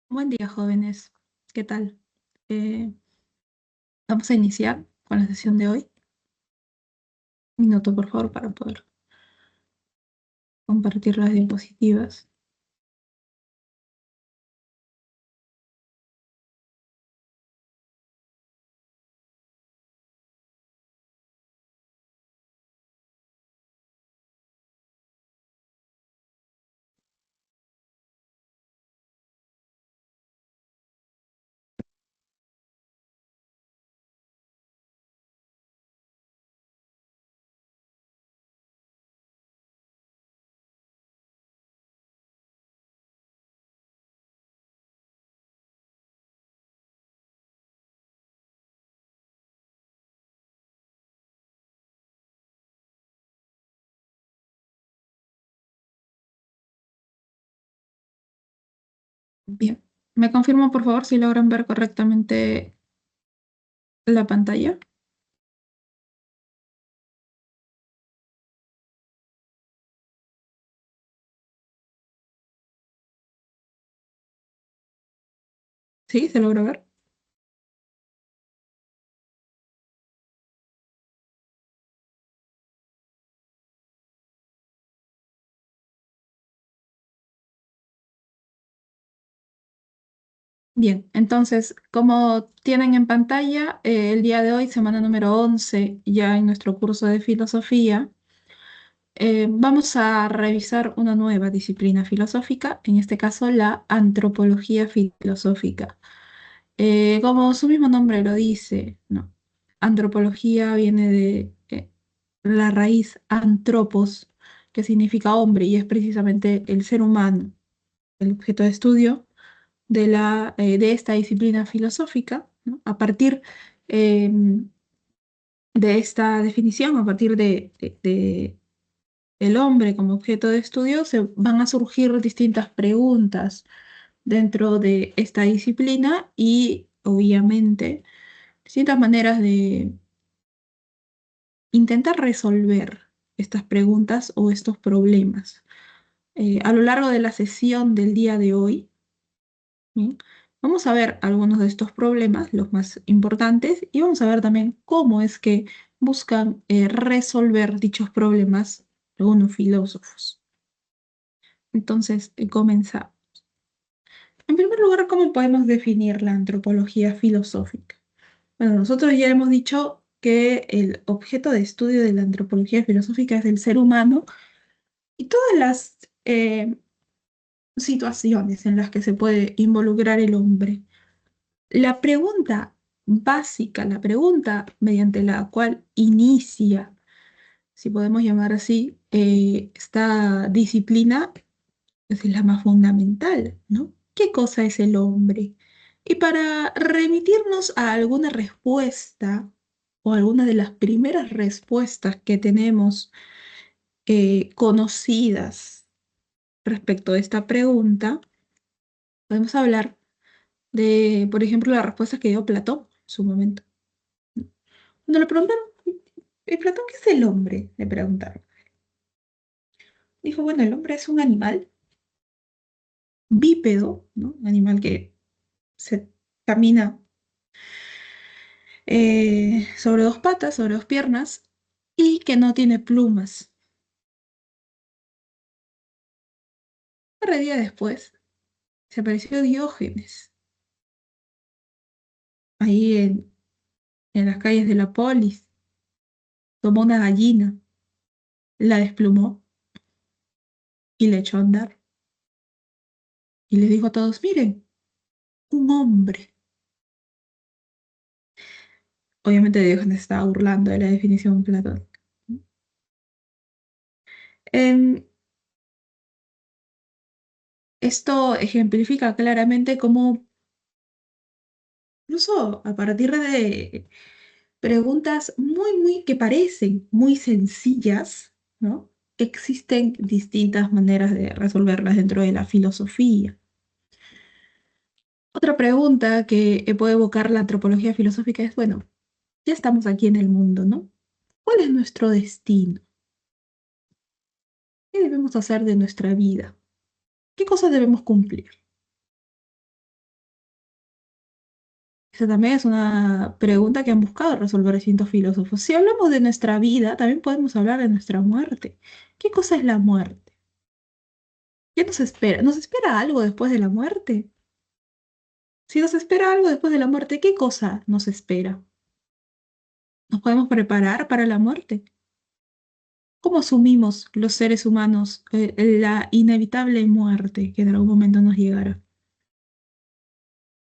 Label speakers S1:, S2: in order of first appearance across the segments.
S1: Buen día, jóvenes. ¿Qué tal? Eh, Vamos a iniciar con la sesión de hoy. Minuto, por favor, para poder compartir las diapositivas. Bien. ¿Me confirmo, por favor, si logran ver correctamente la pantalla? ¿Sí? ¿Se logra ver? Bien. Entonces, como tienen en pantalla, el día de hoy, semana número 11, ya en nuestro curso de filosofía, vamos a revisar una nueva disciplina filosófica, en este caso la antropología filosófica. Como su mismo nombre lo dice, ¿no? Antropología viene de la raíz antropos, que significa hombre, y es precisamente el ser humano, el objeto de estudio de esta disciplina filosófica, ¿no? A partir eh, de esta definición, a partir de el hombre como objeto de estudio, se van a surgir distintas preguntas dentro de esta disciplina y obviamente distintas maneras de intentar resolver estas preguntas o estos problemas. A lo largo de la sesión del día de hoy, ¿sí? Vamos a ver algunos de estos problemas, los más importantes, y vamos a ver también cómo es que buscan resolver dichos problemas algunos filósofos. Entonces, comenzamos. En primer lugar, ¿cómo podemos definir la antropología filosófica? Bueno, nosotros ya hemos dicho que el objeto de estudio de la antropología filosófica es el ser humano y todas las situaciones en las que se puede involucrar el hombre. La pregunta básica, la pregunta mediante la cual inicia, si podemos llamar así, esta disciplina, es la más fundamental, ¿no? ¿Qué cosa es el hombre? Y para remitirnos a alguna respuesta o alguna de las primeras respuestas que tenemos conocidas respecto a esta pregunta, podemos hablar de, por ejemplo, la respuesta que dio Platón en su momento. Cuando le preguntaron, Platón, ¿qué es el hombre? Le preguntaron. Dijo, bueno, el hombre es un animal bípedo, ¿no? Un animal que se camina sobre dos patas, sobre dos piernas, y que no tiene plumas. Un par de días después, se apareció Diógenes, ahí en las calles de la polis, tomó una gallina, la desplumó y le echó a andar. Y le dijo a todos, miren, un hombre. Obviamente Diógenes estaba burlando de la definición platónica. Em, Esto ejemplifica claramente cómo, incluso a partir de preguntas muy que parecen muy sencillas, ¿no? Existen distintas maneras de resolverlas dentro de la filosofía. Otra pregunta que puede evocar la antropología filosófica es, bueno, ya estamos aquí en el mundo, ¿no? ¿Cuál es nuestro destino? ¿Qué debemos hacer de nuestra vida? ¿Qué cosas debemos cumplir? Esa también es una pregunta que han buscado resolver distintos filósofos. Si hablamos de nuestra vida, también podemos hablar de nuestra muerte. ¿Qué cosa es la muerte? ¿Qué nos espera? ¿Nos espera algo después de la muerte? Si nos espera algo después de la muerte, ¿qué cosa nos espera? ¿Nos podemos preparar para la muerte? ¿Cómo asumimos los seres humanos la inevitable muerte que en algún momento nos llegará?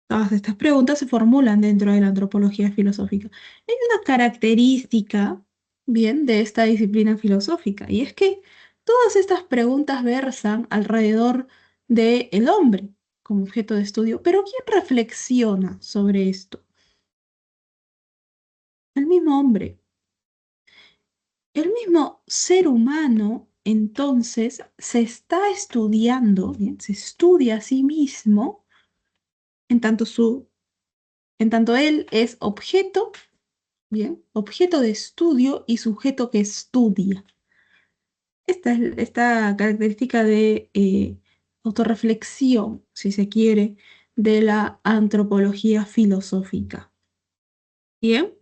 S1: Todas estas preguntas se formulan dentro de la antropología filosófica. Hay una característica, bien, de esta disciplina filosófica, y es que todas estas preguntas versan alrededor del hombre como objeto de estudio, pero ¿quién reflexiona sobre esto? El mismo hombre, el mismo ser humano, entonces, se está estudiando, bien, se estudia a sí mismo en tanto en tanto él es objeto. Bien, objeto de estudio y sujeto que estudia. Esta es esta característica de autorreflexión, si se quiere, de la antropología filosófica. Bien,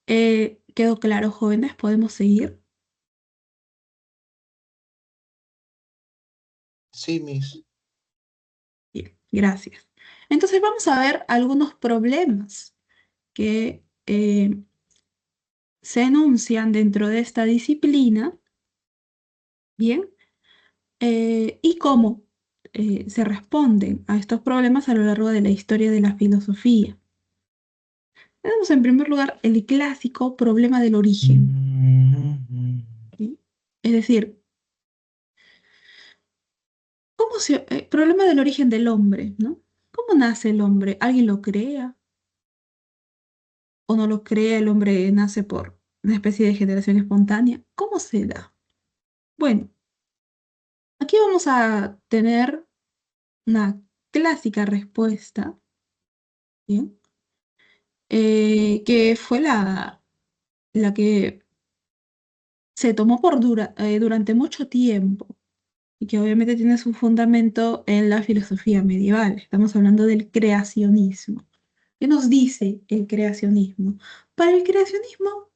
S1: ¿quedó claro, jóvenes? ¿Podemos seguir?
S2: Sí, Miss.
S1: Bien, gracias. Entonces vamos a ver algunos problemas que se enuncian dentro de esta disciplina, bien, y cómo se responden a estos problemas a lo largo de la historia de la filosofía. Tenemos en primer lugar el clásico problema del origen, ¿sí? Es decir, problema del origen del hombre, ¿no? ¿Cómo nace el hombre? ¿Alguien lo crea o no lo crea? ¿El hombre nace por una especie de generación espontánea? ¿Cómo se da? Bueno, aquí vamos a tener una clásica respuesta, ¿bien? Que fue la que se tomó durante mucho tiempo y que obviamente tiene su fundamento en la filosofía medieval. Estamos hablando del creacionismo. ¿Qué nos dice el creacionismo? Para el creacionismo,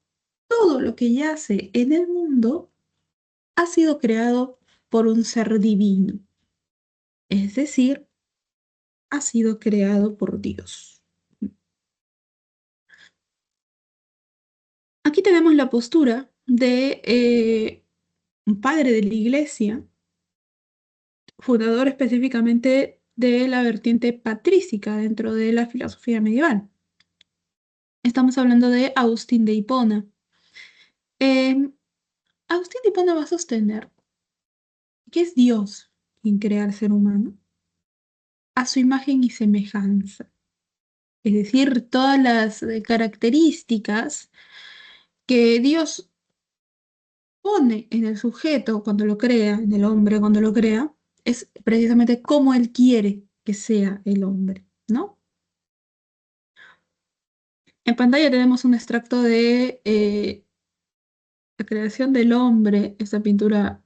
S1: todo lo que yace en el mundo ha sido creado por un ser divino, es decir, ha sido creado por Dios. Aquí tenemos la postura de un padre de la iglesia, fundador específicamente de la vertiente patrística dentro de la filosofía medieval. Estamos hablando de Agustín de Hipona. Eh, Agustín de Hipona va a sostener que es Dios quien crea al ser humano a su imagen y semejanza. Es decir, todas las características que Dios pone en el sujeto cuando lo crea, en el hombre cuando lo crea, es precisamente cómo Él quiere que sea el hombre, ¿no? En pantalla tenemos un extracto de la creación del hombre, esta pintura,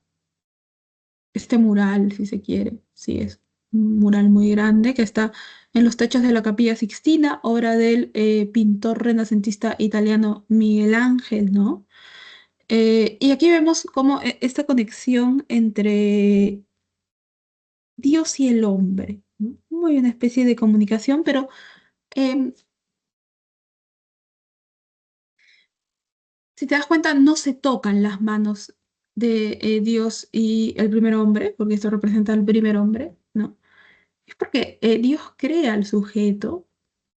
S1: este mural, si se quiere, sí, es un mural muy grande que está en los techos de la Capilla Sixtina, obra del pintor renacentista italiano Miguel Ángel, ¿no? Y aquí vemos cómo esta conexión entre Dios y el hombre, ¿no? Muy una especie de comunicación, pero em, si te das cuenta, no se tocan las manos de Dios y el primer hombre, porque esto representa al primer hombre, ¿no? Es porque Dios crea al sujeto,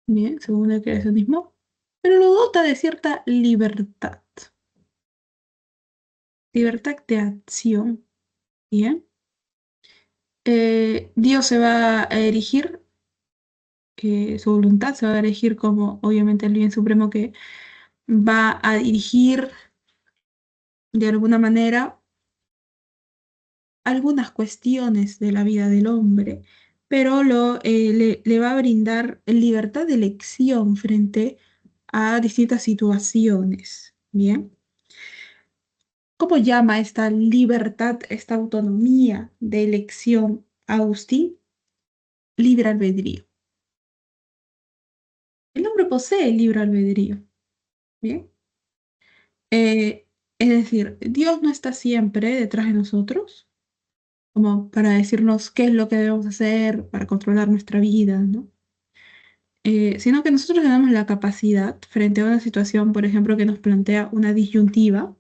S1: bien, según el creacionismo, pero lo dota de cierta libertad de acción, ¿bien? Dios se va a erigir, su voluntad se va a erigir como obviamente el bien supremo que va a dirigir de alguna manera algunas cuestiones de la vida del hombre, pero le va a brindar libertad de elección frente a distintas situaciones. Bien, ¿cómo llama esta libertad, esta autonomía de elección Agustín? Libre albedrío. hombre posee el libre albedrío. Bien. Eh, es decir, Dios no está siempre detrás de nosotros, como para decirnos qué es lo que debemos hacer para controlar nuestra vida, ¿no? Sino que nosotros tenemos la capacidad, frente a una situación, por ejemplo, que nos plantea una disyuntiva,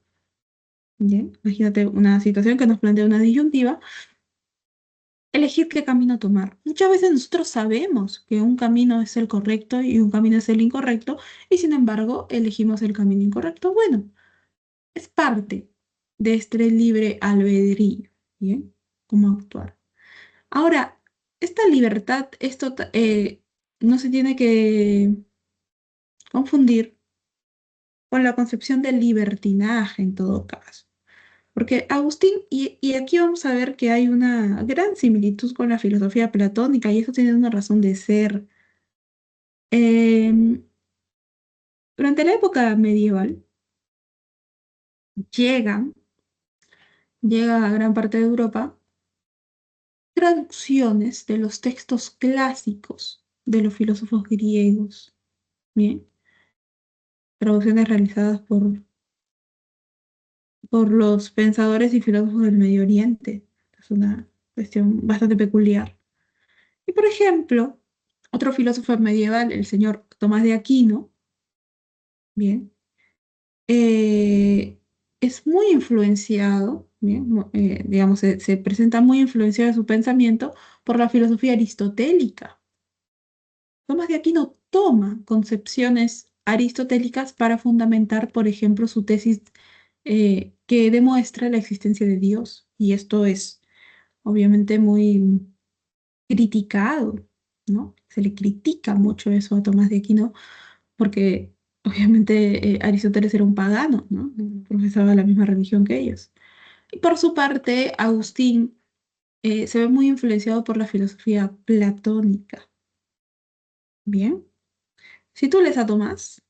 S1: ¿bien? Imagínate una situación que nos plantea una disyuntiva, elegir qué camino tomar. Muchas veces nosotros sabemos que un camino es el correcto y un camino es el incorrecto, y sin embargo elegimos el camino incorrecto. Bueno, es parte de este libre albedrío, ¿bien? Cómo actuar. Ahora, esta libertad, no se tiene que confundir con la concepción de libertinaje en todo caso. Porque Agustín, y aquí vamos a ver que hay una gran similitud con la filosofía platónica, y eso tiene una razón de ser. Em, Durante la época medieval, llegan, llega a gran parte de Europa, traducciones de los textos clásicos de los filósofos griegos, ¿bien? Traducciones realizadas por los pensadores y filósofos del Medio Oriente. Es una cuestión bastante peculiar. Y por ejemplo, otro filósofo medieval, el señor Tomás de Aquino, bien, eh, es muy influenciado, bien, digamos, se presenta muy influenciado en su pensamiento por la filosofía aristotélica. Tomás de Aquino toma concepciones aristotélicas para fundamentar, por ejemplo, su tesis que demuestra la existencia de Dios. Y esto es obviamente muy criticado, ¿no? Se le critica mucho eso a Tomás de Aquino porque obviamente Aristóteles era un pagano, ¿no? No profesaba la misma religión que ellos. Y por su parte, Agustín se ve muy influenciado por la filosofía platónica. Bien, si tú lees a Tomás,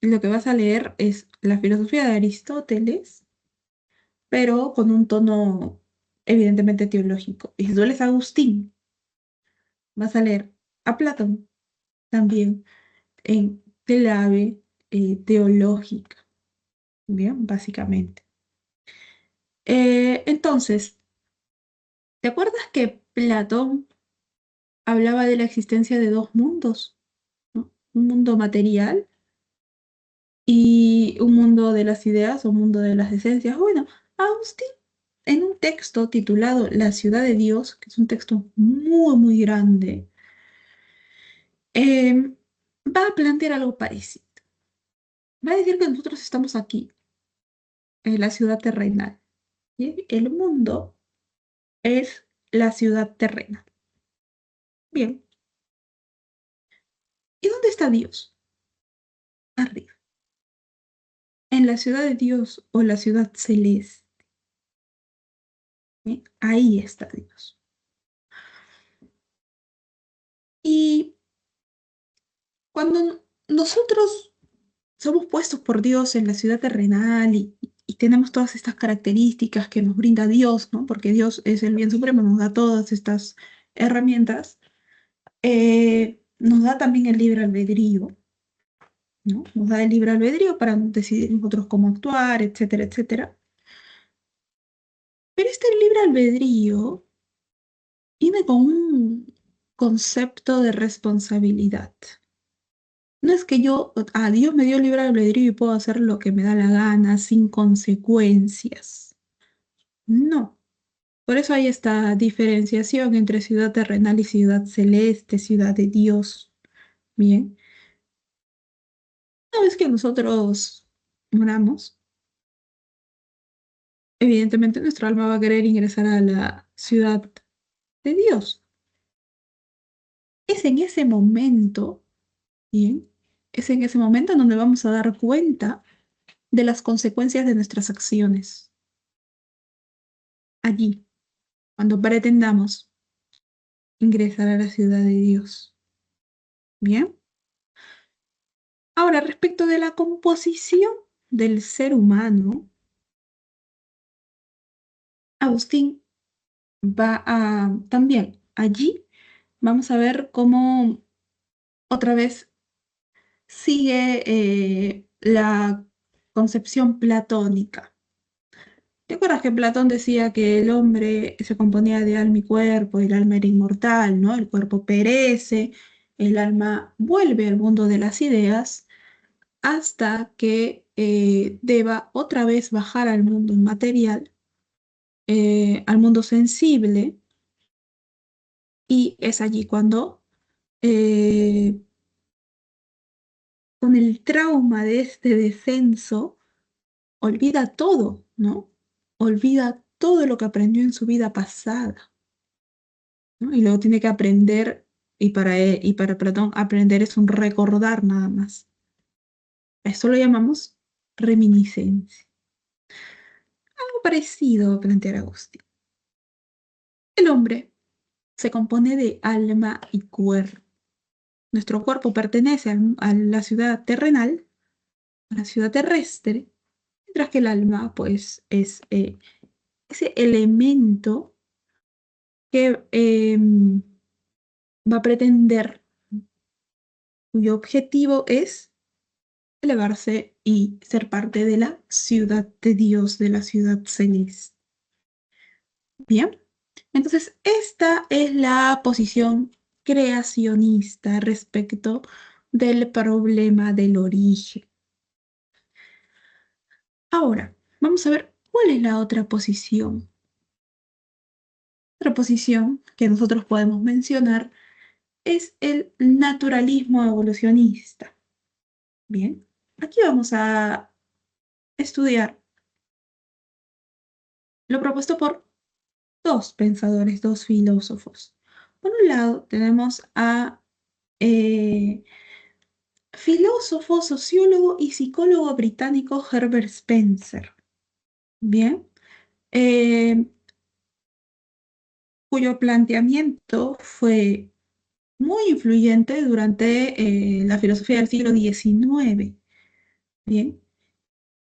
S1: lo que vas a leer es la filosofía de Aristóteles, pero con un tono evidentemente teológico. Y si tú lees a Agustín, vas a leer a Platón también en clave teológica, bien, básicamente. Entonces, ¿te acuerdas que Platón hablaba de la existencia de dos mundos, ¿no? Un mundo material y un mundo de las ideas o un mundo de las esencias. Bueno, Agustín, en un texto titulado La ciudad de Dios, que es un texto muy, muy grande, eh, va a plantear algo parecido. Va a decir que nosotros estamos aquí, en la ciudad terrenal, ¿sí? El mundo es la ciudad terrena. Bien, ¿y dónde está Dios? Arriba. En la ciudad de Dios o la ciudad celeste. ¿Sí? Ahí está Dios. Y cuando nosotros somos puestos por Dios en la ciudad terrenal y tenemos todas estas características que nos brinda Dios, ¿no? Porque Dios es el bien supremo, nos da todas estas herramientas, nos da también el libre albedrío, ¿no? Nos da el libre albedrío para decidir nosotros cómo actuar, etcétera, etcétera. Pero este libre albedrío viene con un concepto de responsabilidad. No es que Dios me dio libre albedrío y puedo hacer lo que me da la gana sin consecuencias. No. Por eso hay esta diferenciación entre ciudad terrenal y ciudad celeste, ciudad de Dios. Bien. Una vez que nosotros moramos, evidentemente nuestro alma va a querer ingresar a la ciudad de Dios. Es en ese momento, bien, es en ese momento en donde vamos a dar cuenta de las consecuencias de nuestras acciones. Allí, cuando pretendamos ingresar a la ciudad de Dios. Bien. Ahora, respecto de la composición del ser humano, Agustín va a también allí vamos a ver cómo otra vez sigue la concepción platónica. ¿Te acuerdas que Platón decía que el hombre se componía de alma y cuerpo, y el alma era inmortal, ¿no? El cuerpo perece, el alma vuelve al mundo de las ideas hasta que deba otra vez bajar al mundo inmaterial, al mundo sensible, y es allí cuando, eh, con el trauma de este descenso, olvida todo, ¿no? Olvida todo lo que aprendió en su vida pasada, ¿no? Y luego tiene que aprender, y para Platón aprender es un recordar nada más. Eso lo llamamos reminiscencia. Algo parecido plantea Agustín. El hombre se compone de alma y cuerpo. Nuestro cuerpo pertenece a la ciudad terrenal, a la ciudad terrestre, mientras que el alma, pues, es ese elemento que va a pretender, cuyo objetivo es elevarse y ser parte de la ciudad de Dios, de la ciudad celeste. Bien, entonces esta es la posición creacionista respecto del problema del origen. Ahora, vamos a ver cuál es la otra posición. Otra posición que nosotros podemos mencionar es el naturalismo evolucionista. Bien, aquí vamos a estudiar lo propuesto por dos pensadores, dos filósofos. Por un lado, tenemos a filósofo, sociólogo y psicólogo británico Herbert Spencer. Bien, eh, cuyo planteamiento fue muy influyente durante la filosofía del siglo XIX. Bien,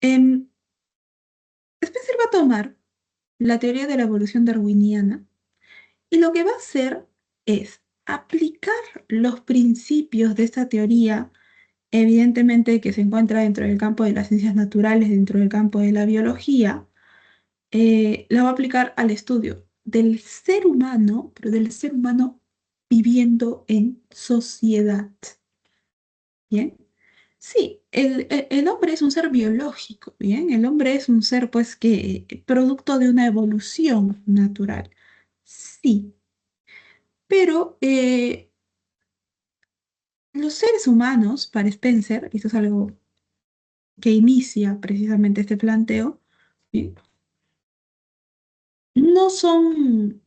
S1: em, Spencer va a tomar la teoría de la evolución darwiniana y lo que va a hacer es aplicar los principios de esta teoría, evidentemente que se encuentra dentro del campo de las ciencias naturales, dentro del campo de la biología, la va a aplicar al estudio del ser humano, pero del ser humano viviendo en sociedad. ¿Bien? Sí, el hombre es un ser biológico, ¿bien? El hombre es un ser, pues, que producto de una evolución natural. Sí, pero los seres humanos, para Spencer, y esto es algo que inicia precisamente este planteo, ¿bien? No son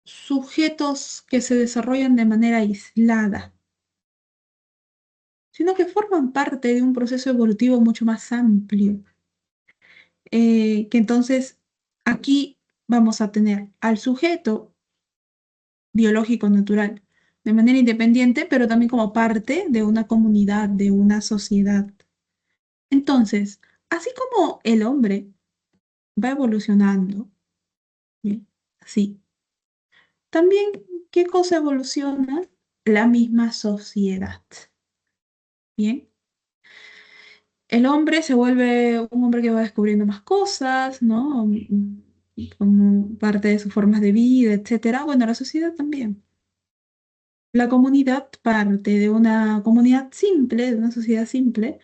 S1: sujetos que se desarrollan de manera aislada, sino que forman parte de un proceso evolutivo mucho más amplio. Que entonces aquí vamos a tener al sujeto biológico natural de manera independiente, pero también como parte de una comunidad, de una sociedad. Entonces, así como el hombre va evolucionando, ¿bien? Así, también, ¿qué cosa evoluciona? La misma sociedad, ¿bien? El hombre se vuelve un hombre que va descubriendo más cosas, ¿no? Como parte de sus formas de vida, etcétera. Bueno, la sociedad también. La comunidad parte de una comunidad simple, de una sociedad simple,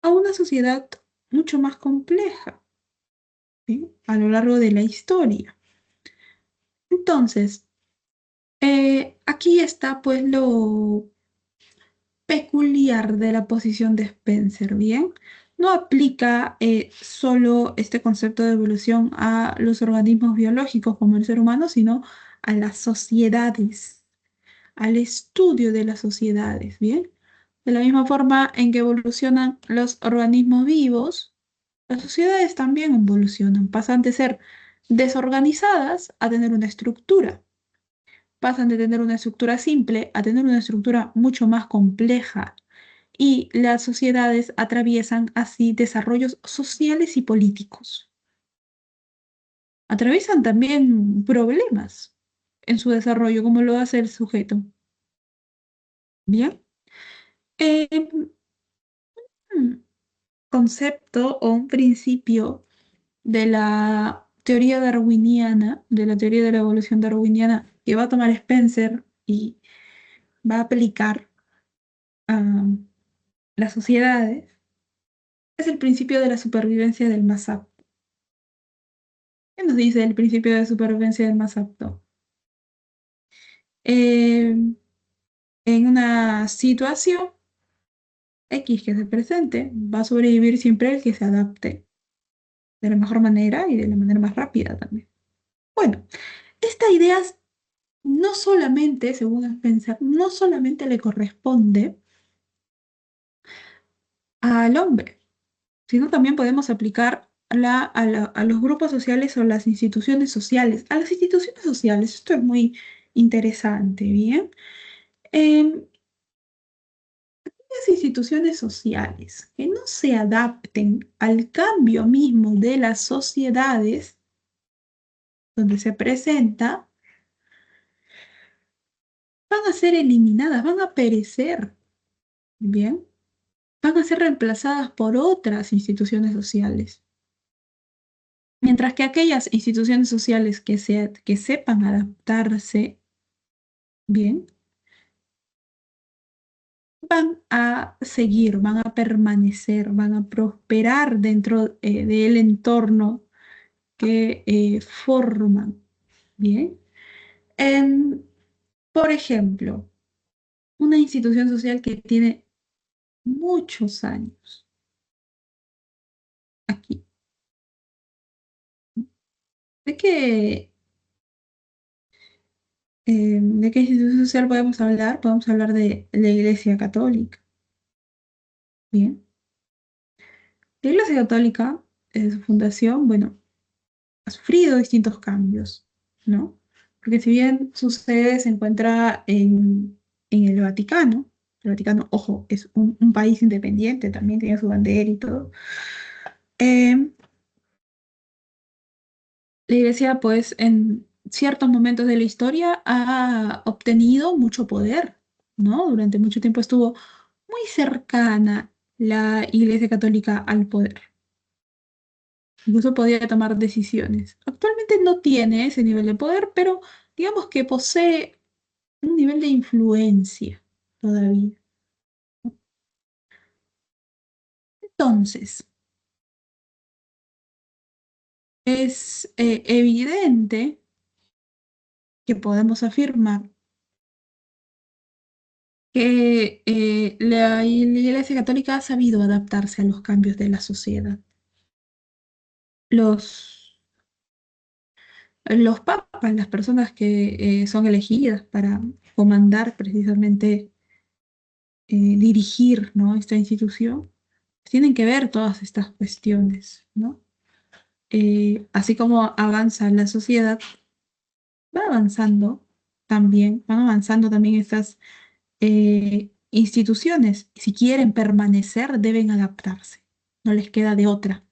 S1: a una sociedad mucho más compleja, ¿sí? A lo largo de la historia. Entonces, aquí está pues lo peculiar de la posición de Spencer, ¿bien? No aplica solo este concepto de evolución a los organismos biológicos como el ser humano, sino a las sociedades, al estudio de las sociedades, ¿bien? De la misma forma en que evolucionan los organismos vivos, las sociedades también evolucionan, pasan de ser desorganizadas a tener una estructura, pasan de tener una estructura simple a tener una estructura mucho más compleja, y las sociedades atraviesan así desarrollos sociales y políticos. Atraviesan también problemas en su desarrollo, como lo hace el sujeto. Bien, Eh, un concepto o un principio de la teoría darwiniana, de la teoría de la evolución darwiniana, que va a tomar Spencer y va a aplicar a las sociedades, es el principio de la supervivencia del más apto. ¿Qué nos dice el principio de supervivencia del más apto? Eh, en una situación X que se presente, va a sobrevivir siempre el que se adapte de la mejor manera y de la manera más rápida también. Bueno, esta idea no solamente, según Spencer, no solamente le corresponde al hombre, sino también podemos aplicar a los grupos sociales o las instituciones sociales. A las instituciones sociales, esto es muy interesante, ¿bien? En las instituciones sociales que no se adapten al cambio mismo de las sociedades donde se presenta, van a ser eliminadas, van a perecer, ¿bien? Van a ser reemplazadas por otras instituciones sociales. Mientras que aquellas instituciones sociales que sepan adaptarse bien, van a seguir, van a permanecer, van a prosperar dentro del entorno que forman. Bien. Em, por ejemplo, una institución social que tiene muchos años aquí. ¿De de qué institución social podemos hablar? Podemos hablar de la Iglesia Católica. Bien. La Iglesia Católica, desde su fundación, bueno, ha sufrido distintos cambios, ¿no? Porque si bien su sede se encuentra en el Vaticano, ojo, es un país independiente, también tiene su bandera y todo. eh, la Iglesia, pues, en ciertos momentos de la historia ha obtenido mucho poder, ¿no? Durante mucho tiempo estuvo muy cercana la Iglesia Católica al poder. Incluso podía tomar decisiones. Actualmente no tiene ese nivel de poder, pero digamos que posee un nivel de influencia todavía. Entonces, es evidente que podemos afirmar que la Iglesia Católica ha sabido adaptarse a los cambios de la sociedad. Los, los papas, las personas que son elegidas para comandar precisamente, dirigir, ¿no? esta institución, tienen que ver todas estas cuestiones, ¿no? Así como avanza la sociedad, va avanzando van avanzando también estas instituciones. Si quieren permanecer, deben adaptarse. No les queda de otra,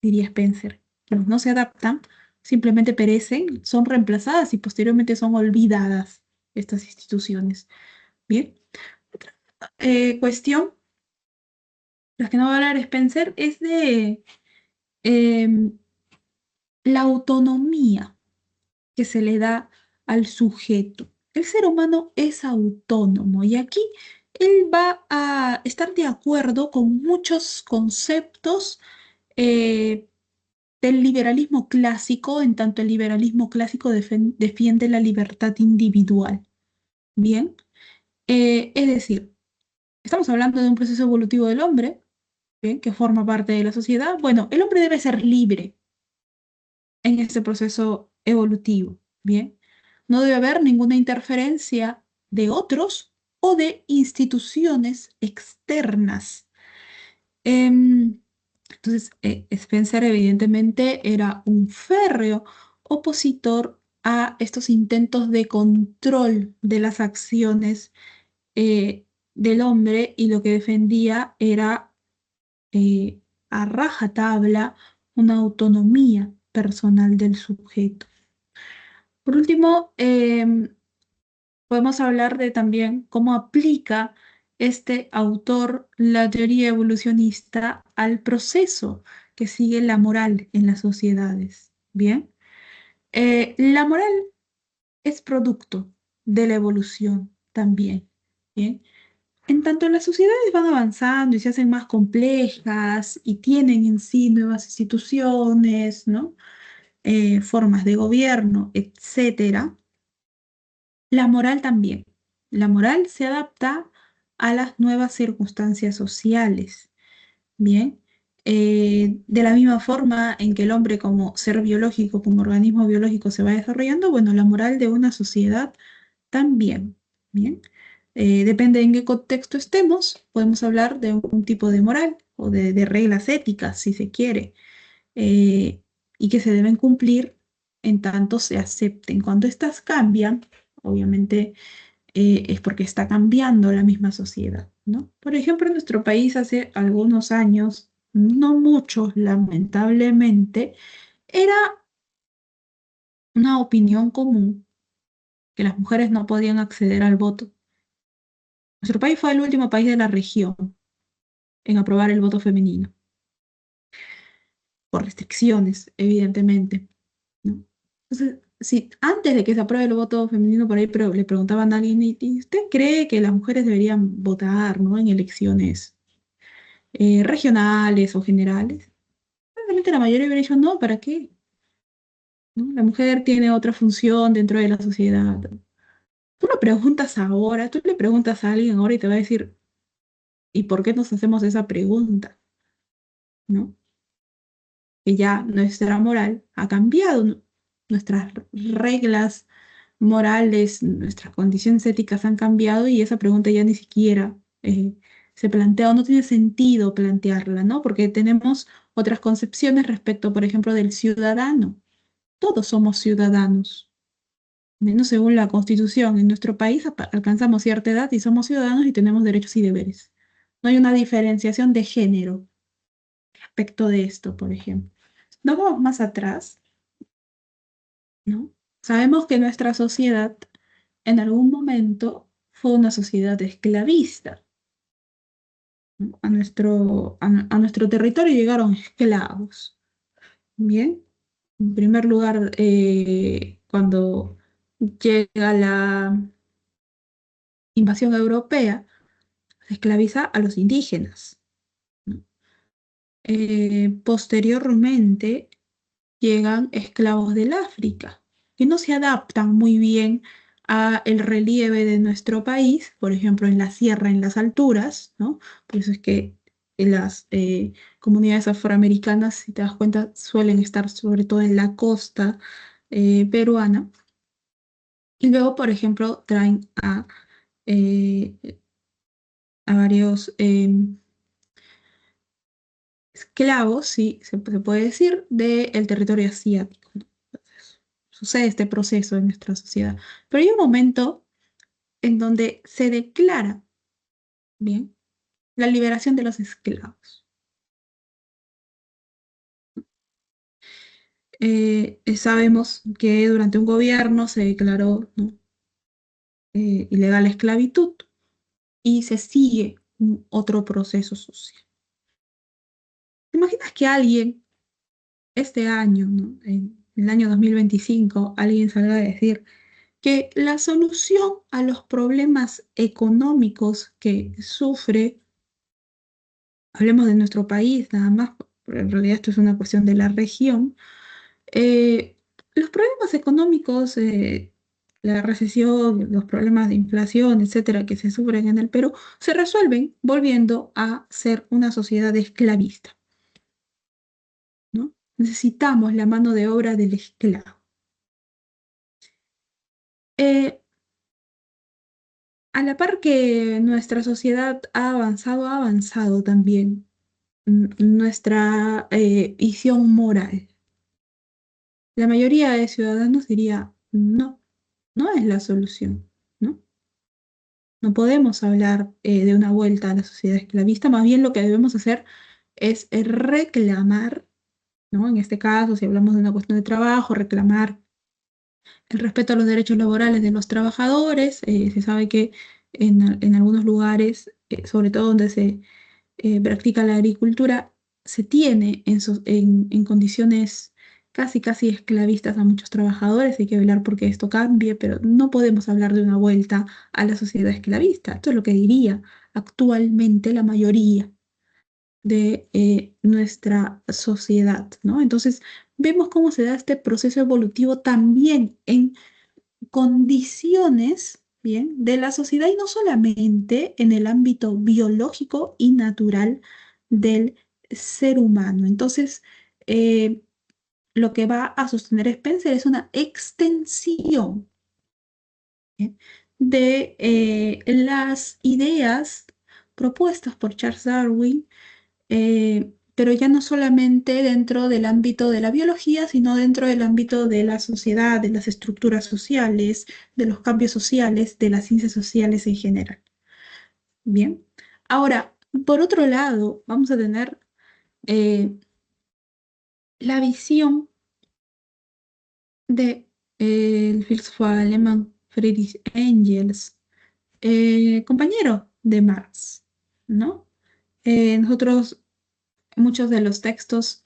S1: diría Spencer. Quienes no se adaptan, simplemente perecen, son reemplazadas y posteriormente son olvidadas estas instituciones. Bien. Otra cuestión, las que no va a hablar Spencer, es de em, la autonomía que se le da al sujeto. El ser humano es autónomo y aquí él va a estar de acuerdo con muchos conceptos eh, del liberalismo clásico, en tanto el liberalismo clásico defiende la libertad individual. Bien. Es decir, estamos hablando de un proceso evolutivo del hombre, bien, que forma parte de la sociedad. Bueno, el hombre debe ser libre en este proceso evolutivo. Bien, no debe haber ninguna interferencia de otros o de instituciones externas. Entonces, Spencer evidentemente era un férreo opositor a estos intentos de control de las acciones del hombre, y lo que defendía era a rajatabla una autonomía personal del sujeto. Por último, podemos hablar de también cómo aplica este autor la teoría evolucionista al proceso que sigue la moral en las sociedades. Bien. La moral es producto de la evolución también. Bien. En tanto las sociedades van avanzando y se hacen más complejas y tienen en sí nuevas instituciones, ¿no? Formas de gobierno, etcétera, la moral también. La moral se adapta a las nuevas circunstancias sociales. Bien. De la misma forma en que el hombre como ser biológico, como organismo biológico se va desarrollando, bueno, la moral de una sociedad también. Bien. Depende en qué contexto estemos, podemos hablar de un tipo de moral o de reglas éticas, si se quiere, eh, y que se deben cumplir en tanto se acepten. Cuando estas cambian, obviamente es porque está cambiando la misma sociedad, ¿no? Por ejemplo, en nuestro país hace algunos años, no muchos, lamentablemente, era una opinión común que las mujeres no podían acceder al voto. Nuestro país fue el último país de la región en aprobar el voto femenino, por restricciones, evidentemente, ¿no? Entonces, si antes de que se apruebe el voto femenino por ahí le preguntaban a alguien, ¿y usted cree que las mujeres deberían votar, ¿no? En elecciones regionales o generales? Realmente la mayoría hubiera dicho, no, ¿para qué? ¿No? La mujer tiene otra función dentro de la sociedad. Tú lo preguntas ahora, tú le preguntas a alguien ahora y te va a decir, ¿y por qué nos hacemos esa pregunta? ¿No? Que ya nuestra moral ha cambiado, ¿no? Nuestras reglas morales, nuestras condiciones éticas han cambiado y esa pregunta ya ni siquiera se plantea o no tiene sentido plantearla, ¿no? Porque tenemos otras concepciones respecto, por ejemplo, del ciudadano. Todos somos ciudadanos, menos según la Constitución. En nuestro país alcanzamos cierta edad y somos ciudadanos y tenemos derechos y deberes. No hay una diferenciación de género respecto de esto, por ejemplo. No vamos más atrás, ¿no? Sabemos que nuestra sociedad en algún momento fue una sociedad esclavista, ¿no? A nuestro territorio llegaron esclavos. Bien, en primer lugar, cuando llega la invasión europea, se esclaviza a los indígenas, ¿no? Posteriormente llegan esclavos del África, que no se adaptan muy bien a el relieve de nuestro país, por ejemplo, en la sierra, en las alturas, ¿no? Por eso es que las comunidades afroamericanas, si te das cuenta, suelen estar sobre todo en la costa peruana. Y luego, por ejemplo, traen eh, a varios esclavos, sí, se puede decir, del territorio asiático, ¿no? Entonces, sucede este proceso en nuestra sociedad. Pero hay un momento en donde se declara, bien, la liberación de los esclavos. Sabemos que durante un gobierno se declaró, ¿no? Ilegal la esclavitud y se sigue otro proceso social. ¿Te imaginas que alguien este año, ¿no? En el año 2025, alguien salga a decir que la solución a los problemas económicos que sufre, hablemos de nuestro país nada más, pero en realidad esto es una cuestión de la región, eh, los problemas económicos, la recesión, los problemas de inflación, etcétera, que se sufren en el Perú, se resuelven volviendo a ser una sociedad esclavista, ¿no? Necesitamos la mano de obra del esclavo. Eh, a la par que nuestra sociedad ha avanzado también nuestra visión moral. La mayoría de ciudadanos diría, no, no es la solución, ¿no? No podemos hablar de una vuelta a la sociedad esclavista, más bien lo que debemos hacer es reclamar, ¿no? En este caso, si hablamos de una cuestión de trabajo, reclamar el respeto a los derechos laborales de los trabajadores. Se sabe que en algunos lugares sobre todo donde se practica la agricultura, se tiene en condiciones casi esclavistas a muchos trabajadores. Hay que velar porque esto cambie, pero no podemos hablar de una vuelta a la sociedad esclavista. Esto es lo que diría actualmente la mayoría de nuestra sociedad, ¿no? Entonces, vemos cómo se da este proceso evolutivo también en condiciones, bien, de la sociedad y no solamente en el ámbito biológico y natural del ser humano. Entonces, eh, lo que va a sostener Spencer es una extensión, ¿bien?, de las ideas propuestas por Charles Darwin, pero ya no solamente dentro del ámbito de la biología, sino dentro del ámbito de la sociedad, de las estructuras sociales, de los cambios sociales, de las ciencias sociales en general. Bien. Ahora, por otro lado, vamos a tener eh, la visión de el filósofo alemán Friedrich Engels, compañero de Marx, ¿no? Nosotros muchos de los textos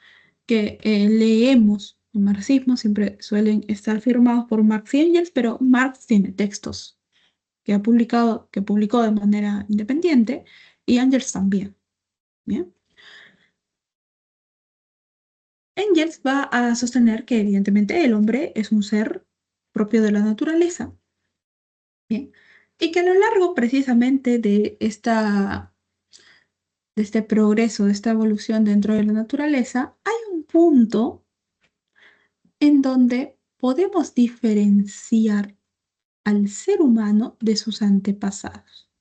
S1: que leemos en marxismo siempre suelen estar firmados por Marx y Engels, pero Marx tiene textos que publicó de manera independiente y Engels también. ¿Bien? Engels va a sostener que evidentemente el hombre es un ser propio de la naturaleza, ¿bien?, y que a lo largo precisamente de este progreso, de esta evolución dentro de la naturaleza, hay un punto en donde podemos diferenciar al ser humano de sus antepasados.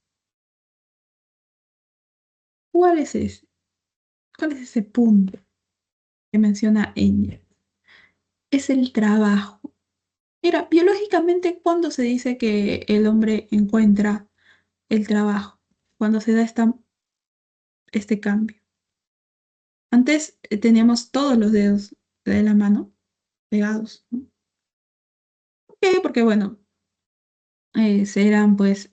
S1: ¿Cuál es ese? ¿Cuál es ese punto que menciona Engels? Es el trabajo. Mira, biológicamente, ¿cuándo se dice que el hombre encuentra el trabajo? Cuando se da este cambio. Antes teníamos todos los dedos de la mano pegados, ¿no? ¿Por qué? Porque, bueno, eran pues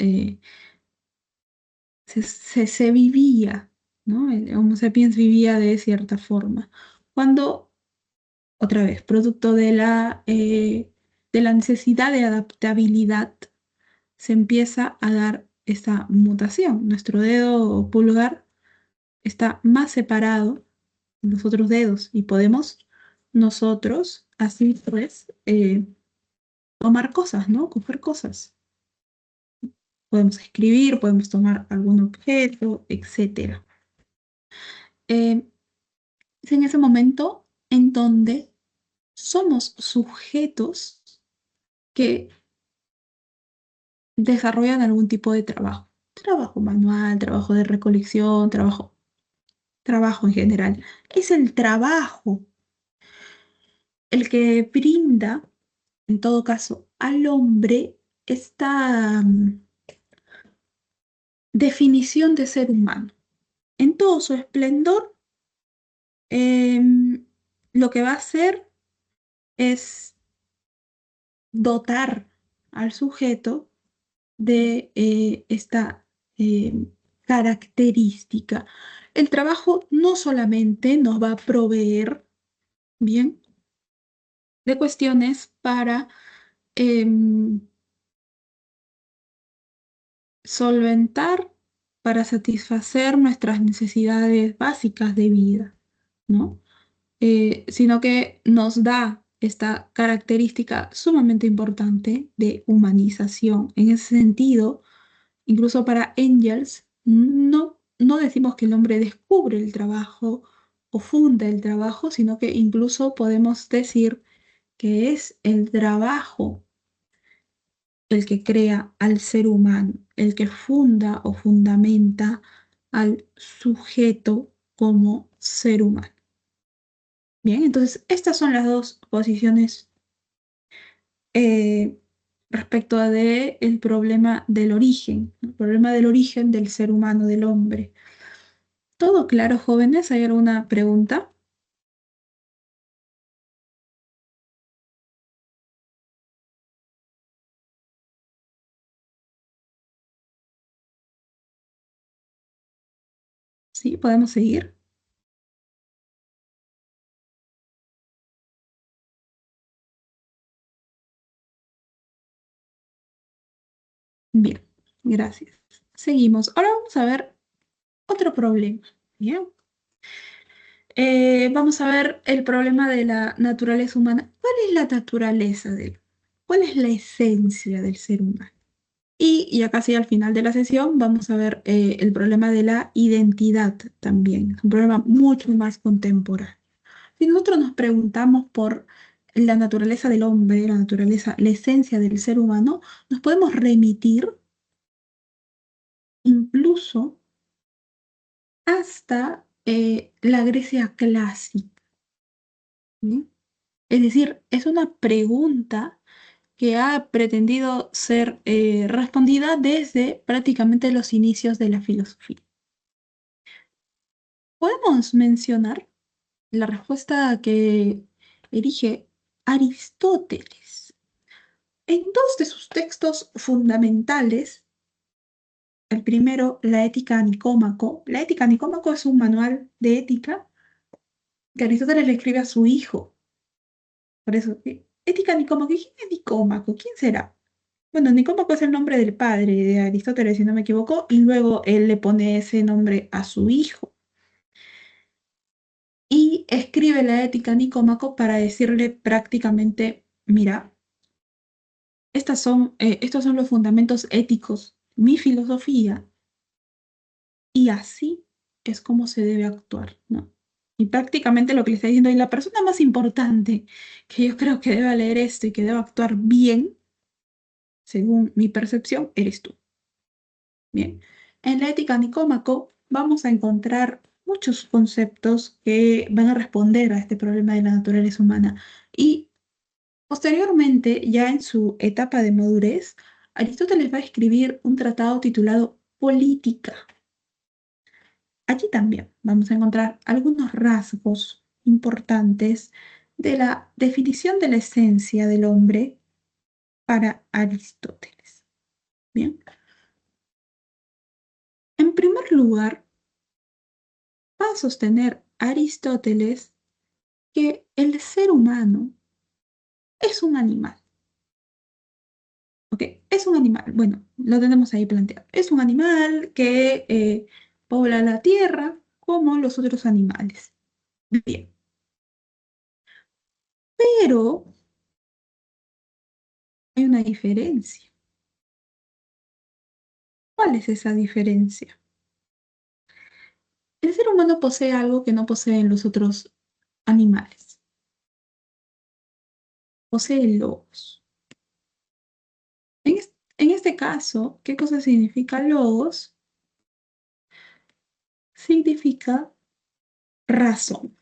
S1: se vivía, ¿no? El Homo sapiens vivía de cierta forma. Cuando, otra vez, producto de la necesidad de adaptabilidad, se empieza a dar esta mutación. Nuestro dedo pulgar está más separado de los otros dedos y podemos nosotros, así pues, tomar cosas, ¿no? Coger cosas. Podemos escribir, podemos tomar algún objeto, etcétera. Eh, Es en ese momento en donde somos sujetos que desarrollan algún tipo de trabajo. Trabajo manual, trabajo de recolección, trabajo en general. Es el trabajo el que brinda, en todo caso, al hombre esta definición de ser humano. En todo su esplendor, em, lo que va a hacer es dotar al sujeto de esta eh, característica. El trabajo no solamente nos va a proveer, bien, de cuestiones para em, solventar, para satisfacer nuestras necesidades básicas de vida, ¿no? Sino que nos da esta característica sumamente importante de humanización. En ese sentido, incluso para Engels, no decimos que el hombre descubre el trabajo o funda el trabajo, sino que incluso podemos decir que es el trabajo el que crea al ser humano, el que funda o fundamenta al sujeto como ser humano. Bien, entonces estas son las dos posiciones eh, respecto de el problema del origen, ¿no? El problema del origen del ser humano, del hombre. ¿Todo claro, jóvenes? ¿Hay alguna pregunta? Sí, podemos seguir. Bien, gracias. Seguimos. Ahora vamos a ver otro problema. Bien. Vamos a ver el problema de la naturaleza humana. ¿Cuál es la naturaleza cuál es la esencia del ser humano? Y ya casi al final de la sesión vamos a ver el problema de la identidad también. Es un problema mucho más contemporáneo. Si nosotros nos preguntamos por la naturaleza del hombre, la naturaleza, la esencia del ser humano, nos podemos remitir incluso hasta la Grecia clásica. ¿Sí? Es decir, es una pregunta que ha pretendido ser respondida desde prácticamente los inicios de la filosofía. Podemos mencionar la respuesta que elige Aristóteles en dos de sus textos fundamentales. El primero, la Ética a Nicómaco. La Ética a Nicómaco es un manual de ética que Aristóteles le escribe a su hijo. Por eso, Ética a Nicómaco. ¿Quién es Nicómaco? ¿Quién será? Bueno, Nicómaco es el nombre del padre de Aristóteles, si no me equivoco, y luego él le pone ese nombre a su hijo. Y escribe la Ética a Nicómaco para decirle prácticamente, mira, estos son los fundamentos éticos, mi filosofía, y así es como se debe actuar, ¿no? Y prácticamente lo que le está diciendo, y la persona más importante que yo creo que debe leer esto y que debe actuar bien, según mi percepción, eres tú. Bien, en la ética Nicómaco vamos a encontrar muchos conceptos que van a responder a este problema de la naturaleza humana. Y posteriormente, ya en su etapa de madurez, Aristóteles va a escribir un tratado titulado Política. Allí también vamos a encontrar algunos rasgos importantes de la definición de la esencia del hombre para Aristóteles. Bien, en primer lugar, va a sostener Aristóteles que el ser humano es un animal. ¿Ok? Es un animal. Bueno, lo tenemos ahí planteado. Es un animal que pobla la tierra como los otros animales. Bien, pero hay una diferencia. ¿Cuál es esa diferencia? El ser humano posee algo que no poseen los otros animales. Posee logos. En este caso, ¿qué cosa significa logos? Significa razón.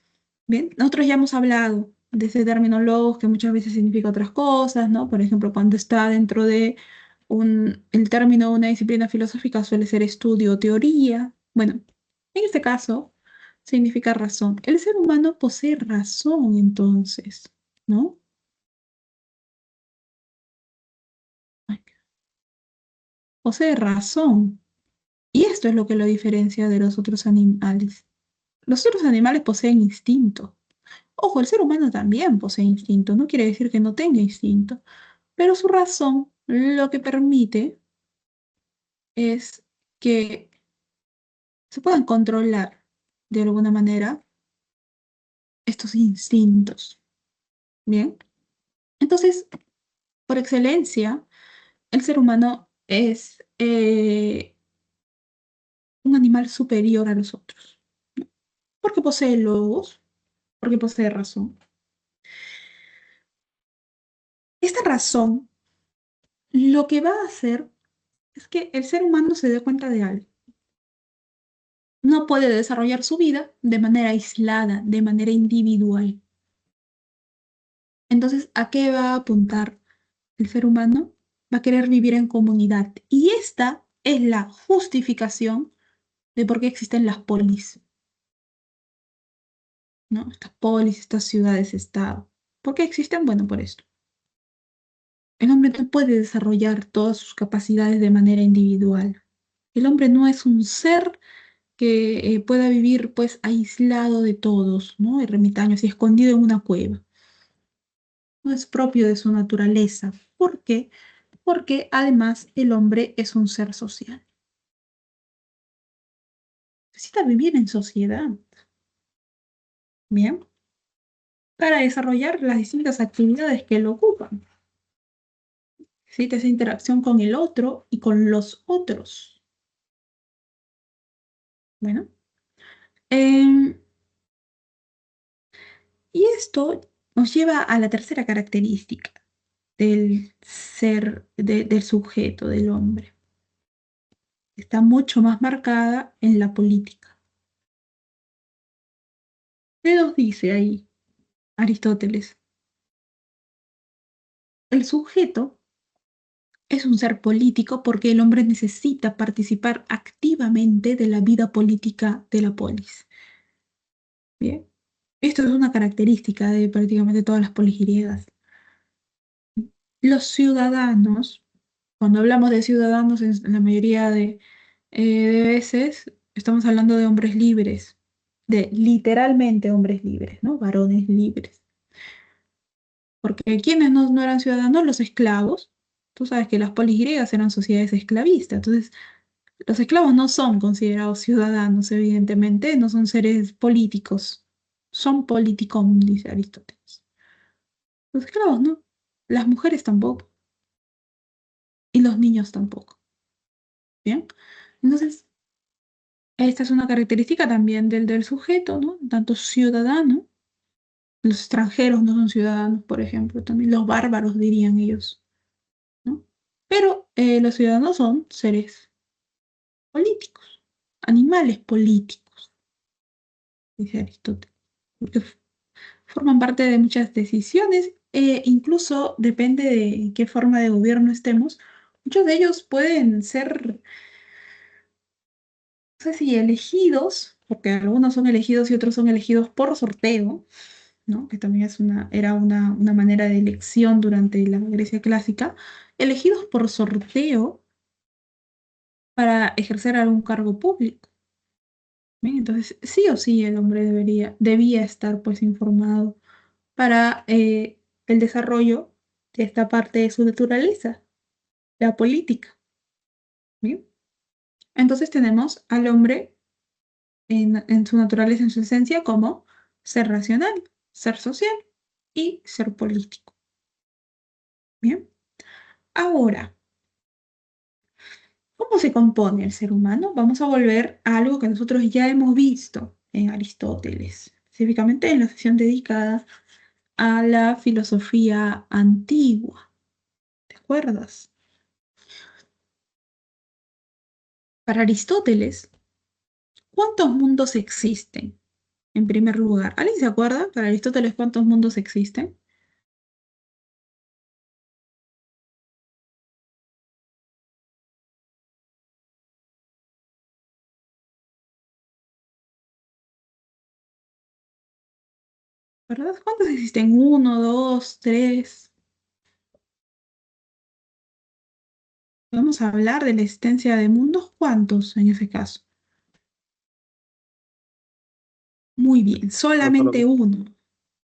S1: Bien, nosotros ya hemos hablado de ese término logos que muchas veces significa otras cosas, ¿no? Por ejemplo, cuando está dentro de el término de una disciplina filosófica suele ser estudio o teoría. Bueno, en este caso significa razón. El ser humano posee razón entonces, ¿no? Ay, posee razón. Y esto es lo que lo diferencia de los otros animales. Los otros animales poseen instinto. Ojo, el ser humano también posee instinto, no quiere decir que no tenga instinto, pero su razón lo que permite es que se puedan controlar de alguna manera estos instintos. Bien, entonces, por excelencia, el ser humano es un animal superior a los otros, porque posee logos, porque posee razón. Esta razón lo que va a hacer es que el ser humano se dé cuenta de algo. No puede desarrollar su vida de manera aislada, de manera individual. Entonces, ¿a qué va a apuntar el ser humano? Va a querer vivir en comunidad. Y esta es la justificación de por qué existen las polis, ¿no? Estas polis, estas ciudades-estado. ¿Por qué existen? Bueno, por esto. El hombre no puede desarrollar todas sus capacidades de manera individual. El hombre no es un ser que pueda vivir pues aislado de todos, ¿no? Ermitaño, así escondido en una cueva. No es propio de su naturaleza. ¿Por qué? Porque además el hombre es un ser social. Necesita vivir en sociedad, ¿bien? Para desarrollar las distintas actividades que lo ocupan. Necesita esa interacción con el otro y con los otros. Bueno, em, y esto nos lleva a la tercera característica del ser, del sujeto, del hombre. Está mucho más marcada en la política. ¿Qué nos dice ahí Aristóteles? El sujeto es un ser político porque el hombre necesita participar activamente de la vida política de la polis. Bien, esto es una característica de prácticamente todas las polis griegas. Los ciudadanos, cuando hablamos de ciudadanos, en la mayoría de veces estamos hablando de hombres libres, de literalmente hombres libres, ¿no? Varones libres. Porque quienes no eran ciudadanos, los esclavos. Tú sabes que las polis griegas eran sociedades esclavistas, entonces los esclavos no son considerados ciudadanos, evidentemente, no son seres políticos, son politicón, dice Aristóteles. Los esclavos no, las mujeres tampoco, y los niños tampoco. Bien, entonces esta es una característica también del sujeto, ¿no? Tanto ciudadano, los extranjeros no son ciudadanos, por ejemplo, también los bárbaros dirían ellos, ¿no? Pero los ciudadanos son seres políticos, animales políticos, dice Aristóteles, porque forman parte de muchas decisiones e incluso depende de qué forma de gobierno estemos. Muchos de ellos pueden ser, no sé si elegidos, porque algunos son elegidos y otros son elegidos por sorteo, ¿no? Que también era una manera de elección durante la Grecia clásica, elegidos por sorteo para ejercer algún cargo público. Bien, entonces, sí o sí el hombre debía estar pues informado para el desarrollo de esta parte de su naturaleza, la política. ¿Bien? Entonces tenemos al hombre en su naturaleza, en su esencia, como ser racional, ser social y ser político. Bien. Ahora, ¿cómo se compone el ser humano? Vamos a volver a algo que nosotros ya hemos visto en Aristóteles, específicamente en la sesión dedicada a la filosofía antigua. ¿Te acuerdas? Para Aristóteles, ¿cuántos mundos existen? En primer lugar, ¿alguien se acuerda para Aristóteles cuántos mundos existen? ¿Verdad? ¿Cuántos existen? Uno, dos, tres. Vamos a hablar de la existencia de mundos. ¿Cuántos en ese caso? Muy bien,
S2: No solo
S1: solamente uno.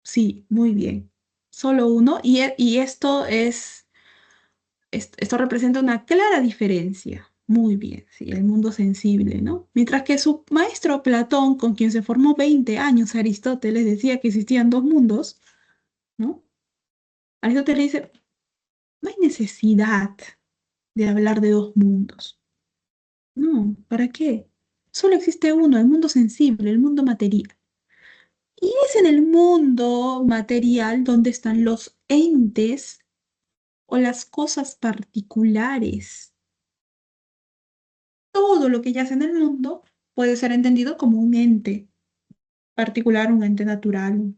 S1: Sí, muy bien. Solo uno. Y esto representa una clara diferencia. Muy bien, sí, el mundo sensible, ¿no? Mientras que su maestro Platón, con quien se formó 20 años Aristóteles, decía que existían dos mundos, ¿no? Aristóteles dice, no hay necesidad de hablar de dos mundos. No, ¿para qué? Solo existe uno, el mundo sensible, el mundo material. Y es en el mundo material donde están los entes o las cosas particulares. Todo lo que yace en el mundo puede ser entendido como un ente particular, un ente natural.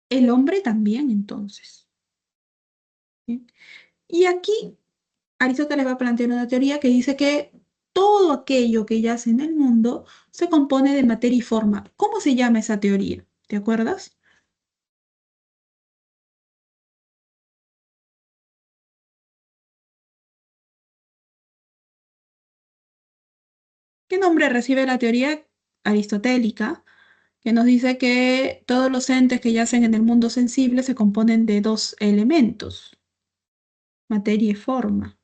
S1: El hombre también, entonces. ¿Sí? Y aquí Aristóteles va a plantear una teoría que dice que todo aquello que yace en el mundo se compone de materia y forma. ¿Cómo se llama esa teoría? ¿Te acuerdas? ¿Qué nombre recibe la teoría aristotélica que nos dice que todos los entes que yacen en el mundo sensible se componen de dos elementos, materia y forma?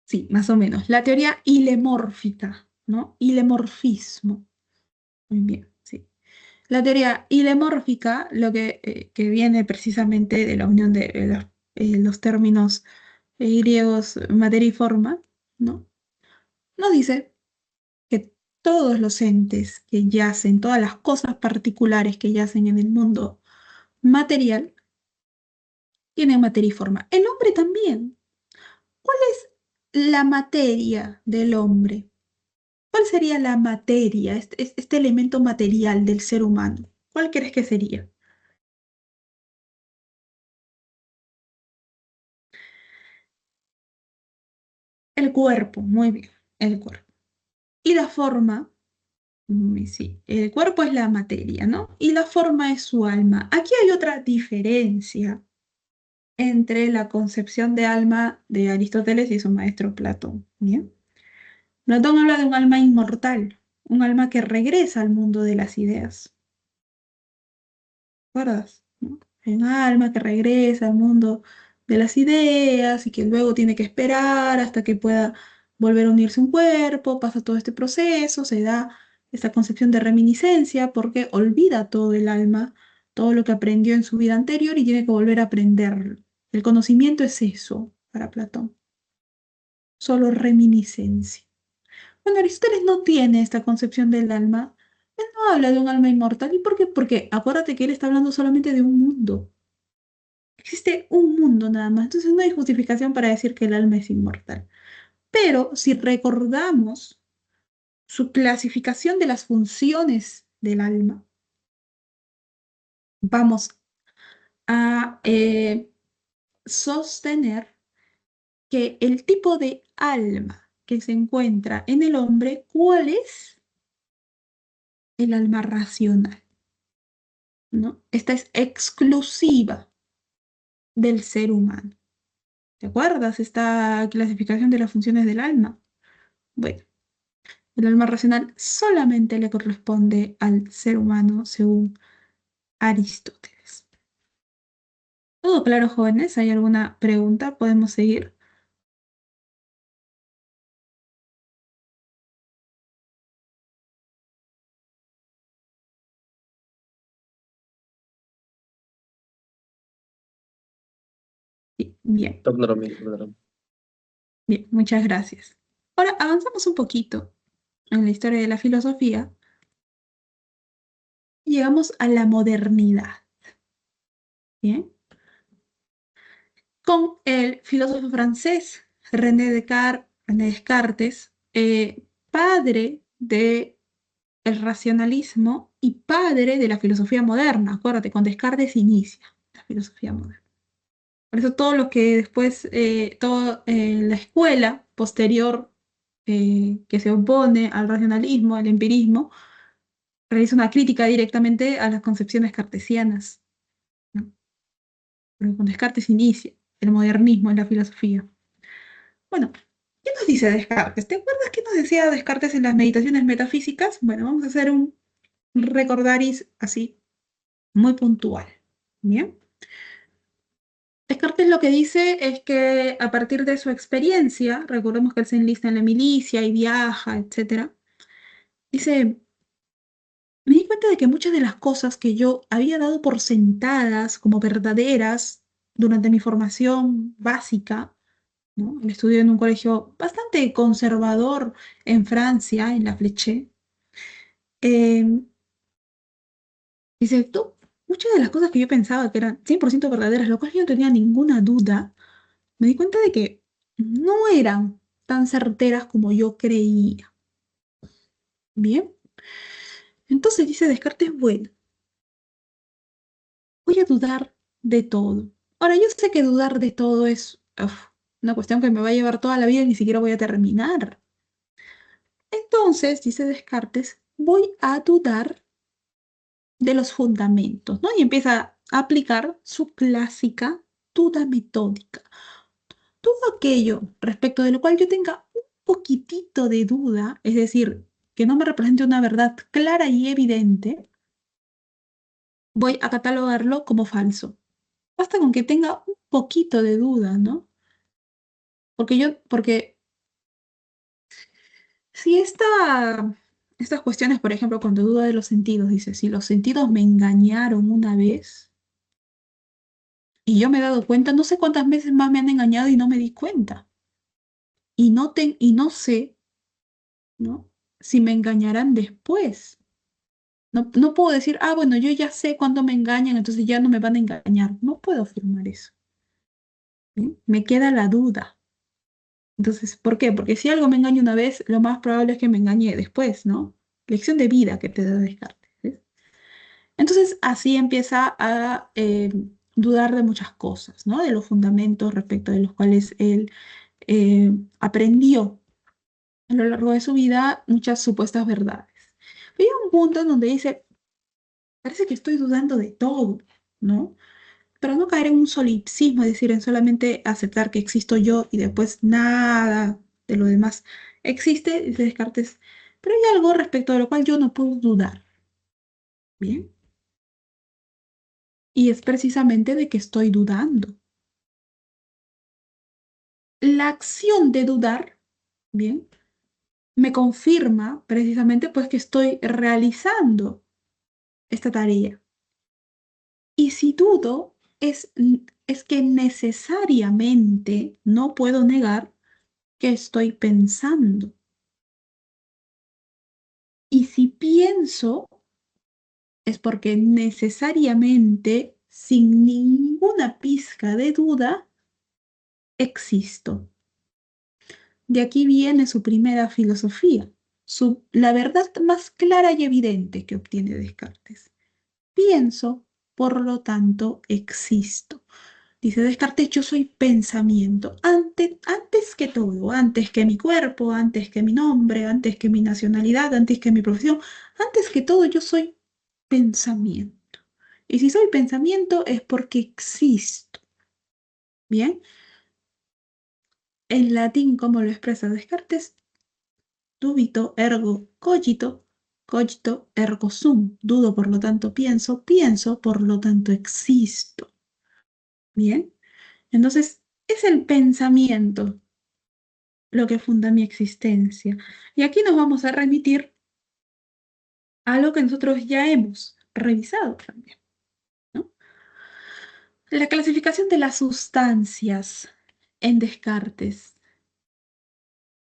S1: Sí, más o menos. La teoría hilemórfica, ¿no? Hilemorfismo. Muy bien, sí. La teoría hilemórfica, que viene precisamente de la unión de los términos griegos materia y forma, ¿no? Nos dice que todos los entes que yacen, todas las cosas particulares que yacen en el mundo material, tienen materia y forma. El hombre también. ¿Cuál es la materia del hombre? ¿Cuál sería la materia, este elemento material del ser humano? ¿Cuál crees que sería? El cuerpo, muy bien, el cuerpo. Y la forma, sí, el cuerpo es la materia, ¿no? Y la forma es su alma. Aquí hay otra diferencia entre la concepción de alma de Aristóteles y su maestro Platón, ¿bien? Platón habla de un alma inmortal, un alma que regresa al mundo de las ideas. ¿Recuerdas? ¿No? Un alma que regresa al mundo de las ideas y que luego tiene que esperar hasta que pueda volver a unirse a un cuerpo, pasa todo este proceso, se da esta concepción de reminiscencia porque olvida todo el alma, todo lo que aprendió en su vida anterior y tiene que volver a aprenderlo. El conocimiento es eso para Platón, solo reminiscencia. Bueno, Aristóteles no tiene esta concepción del alma. Él no habla de un alma inmortal. ¿Y por qué? Porque acuérdate que él está hablando solamente de un mundo. Existe un mundo nada más. Entonces no hay justificación para decir que el alma es inmortal. Pero si recordamos su clasificación de las funciones del alma, vamos a sostener que el tipo de alma que se encuentra en el hombre, ¿cuál es? El alma racional, ¿no? Esta es exclusiva del ser humano. ¿Te acuerdas esta clasificación de las funciones del alma? Bueno, el alma racional solamente le corresponde al ser humano según Aristóteles. ¿Todo claro, jóvenes? ¿Hay alguna pregunta? ¿Podemos seguir? Sí, bien,
S2: Todo claro, amigo, todo claro.
S1: bien, muchas gracias. Ahora avanzamos un poquito en la historia de la filosofía y llegamos a la modernidad. Bien, con el filósofo francés René Descartes, padre del racionalismo y padre de la filosofía moderna. Acuérdate, con Descartes inicia la filosofía moderna. Por eso todo lo que después, toda la escuela posterior que se opone al racionalismo, al empirismo, realiza una crítica directamente a las concepciones cartesianas, ¿no? Pero con Descartes inicia el modernismo en la filosofía. Bueno, ¿qué nos dice Descartes? ¿Te acuerdas qué nos decía Descartes en las meditaciones metafísicas? Bueno, vamos a hacer un recordaris así, muy puntual. Bien. Descartes lo que dice es que a partir de su experiencia, recordemos que él se enlista en la milicia y viaja, etcétera, dice, me di cuenta de que muchas de las cosas que yo había dado por sentadas como verdaderas durante mi formación básica, ¿no? Él estudió en un colegio bastante conservador en Francia, en la Fleché. Eh, dice, tú, muchas de las cosas que yo pensaba que eran 100% verdaderas, lo cual yo no tenía ninguna duda, me di cuenta de que no eran tan certeras como yo creía. Bien, entonces dice Descartes, bueno, voy a dudar de todo. Ahora, yo sé que dudar de todo es una cuestión que me va a llevar toda la vida y ni siquiera voy a terminar. Entonces, dice Descartes, voy a dudar de los fundamentos, ¿no? Y empieza a aplicar su clásica duda metódica. Todo aquello respecto de lo cual yo tenga un poquitito de duda, es decir, que no me represente una verdad clara y evidente, voy a catalogarlo como falso. Basta con que tenga un poquito de duda, ¿no? Porque si estas cuestiones, por ejemplo, cuando duda de los sentidos, dice, si los sentidos me engañaron una vez y yo me he dado cuenta, no sé cuántas veces más me han engañado y no me di cuenta. Y no sé, ¿no? Si me engañarán después. No puedo decir, ah, bueno, yo ya sé cuándo me engañan, entonces ya no me van a engañar. No puedo afirmar eso. ¿Sí? Me queda la duda. Entonces, ¿por qué? Porque si algo me engaña una vez, lo más probable es que me engañe después, ¿no? Lección de vida que te da Descartes. ¿Sí? Entonces, así empieza a dudar de muchas cosas, ¿no? De los fundamentos respecto de los cuales él aprendió a lo largo de su vida muchas supuestas verdades. Pero hay un punto en donde dice, parece que estoy dudando de todo, ¿no? Para no caer en un solipsismo, es decir, en solamente aceptar que existo yo y después nada de lo demás existe, dice Descartes, pero hay algo respecto de lo cual yo no puedo dudar, ¿bien? Y es precisamente de que estoy dudando. La acción de dudar, ¿bien? Me confirma precisamente pues que estoy realizando esta tarea. Y si dudo, es que necesariamente no puedo negar que estoy pensando. Y si pienso, es porque necesariamente, sin ninguna pizca de duda, existo. De aquí viene su primera filosofía, la verdad más clara y evidente que obtiene Descartes. Pienso, por lo tanto, existo. Dice Descartes, yo soy pensamiento. Antes que todo, antes que mi cuerpo, antes que mi nombre, antes que mi nacionalidad, antes que mi profesión, antes que todo, yo soy pensamiento. Y si soy pensamiento es porque existo. Bien, en latín, como lo expresa Descartes, dubito ergo cogito, cogito ergo sum. Dudo, por lo tanto pienso, pienso, por lo tanto existo. Bien, entonces es el pensamiento lo que funda mi existencia. Y aquí nos vamos a remitir a lo que nosotros ya hemos revisado también, ¿no? La clasificación de las sustancias en Descartes.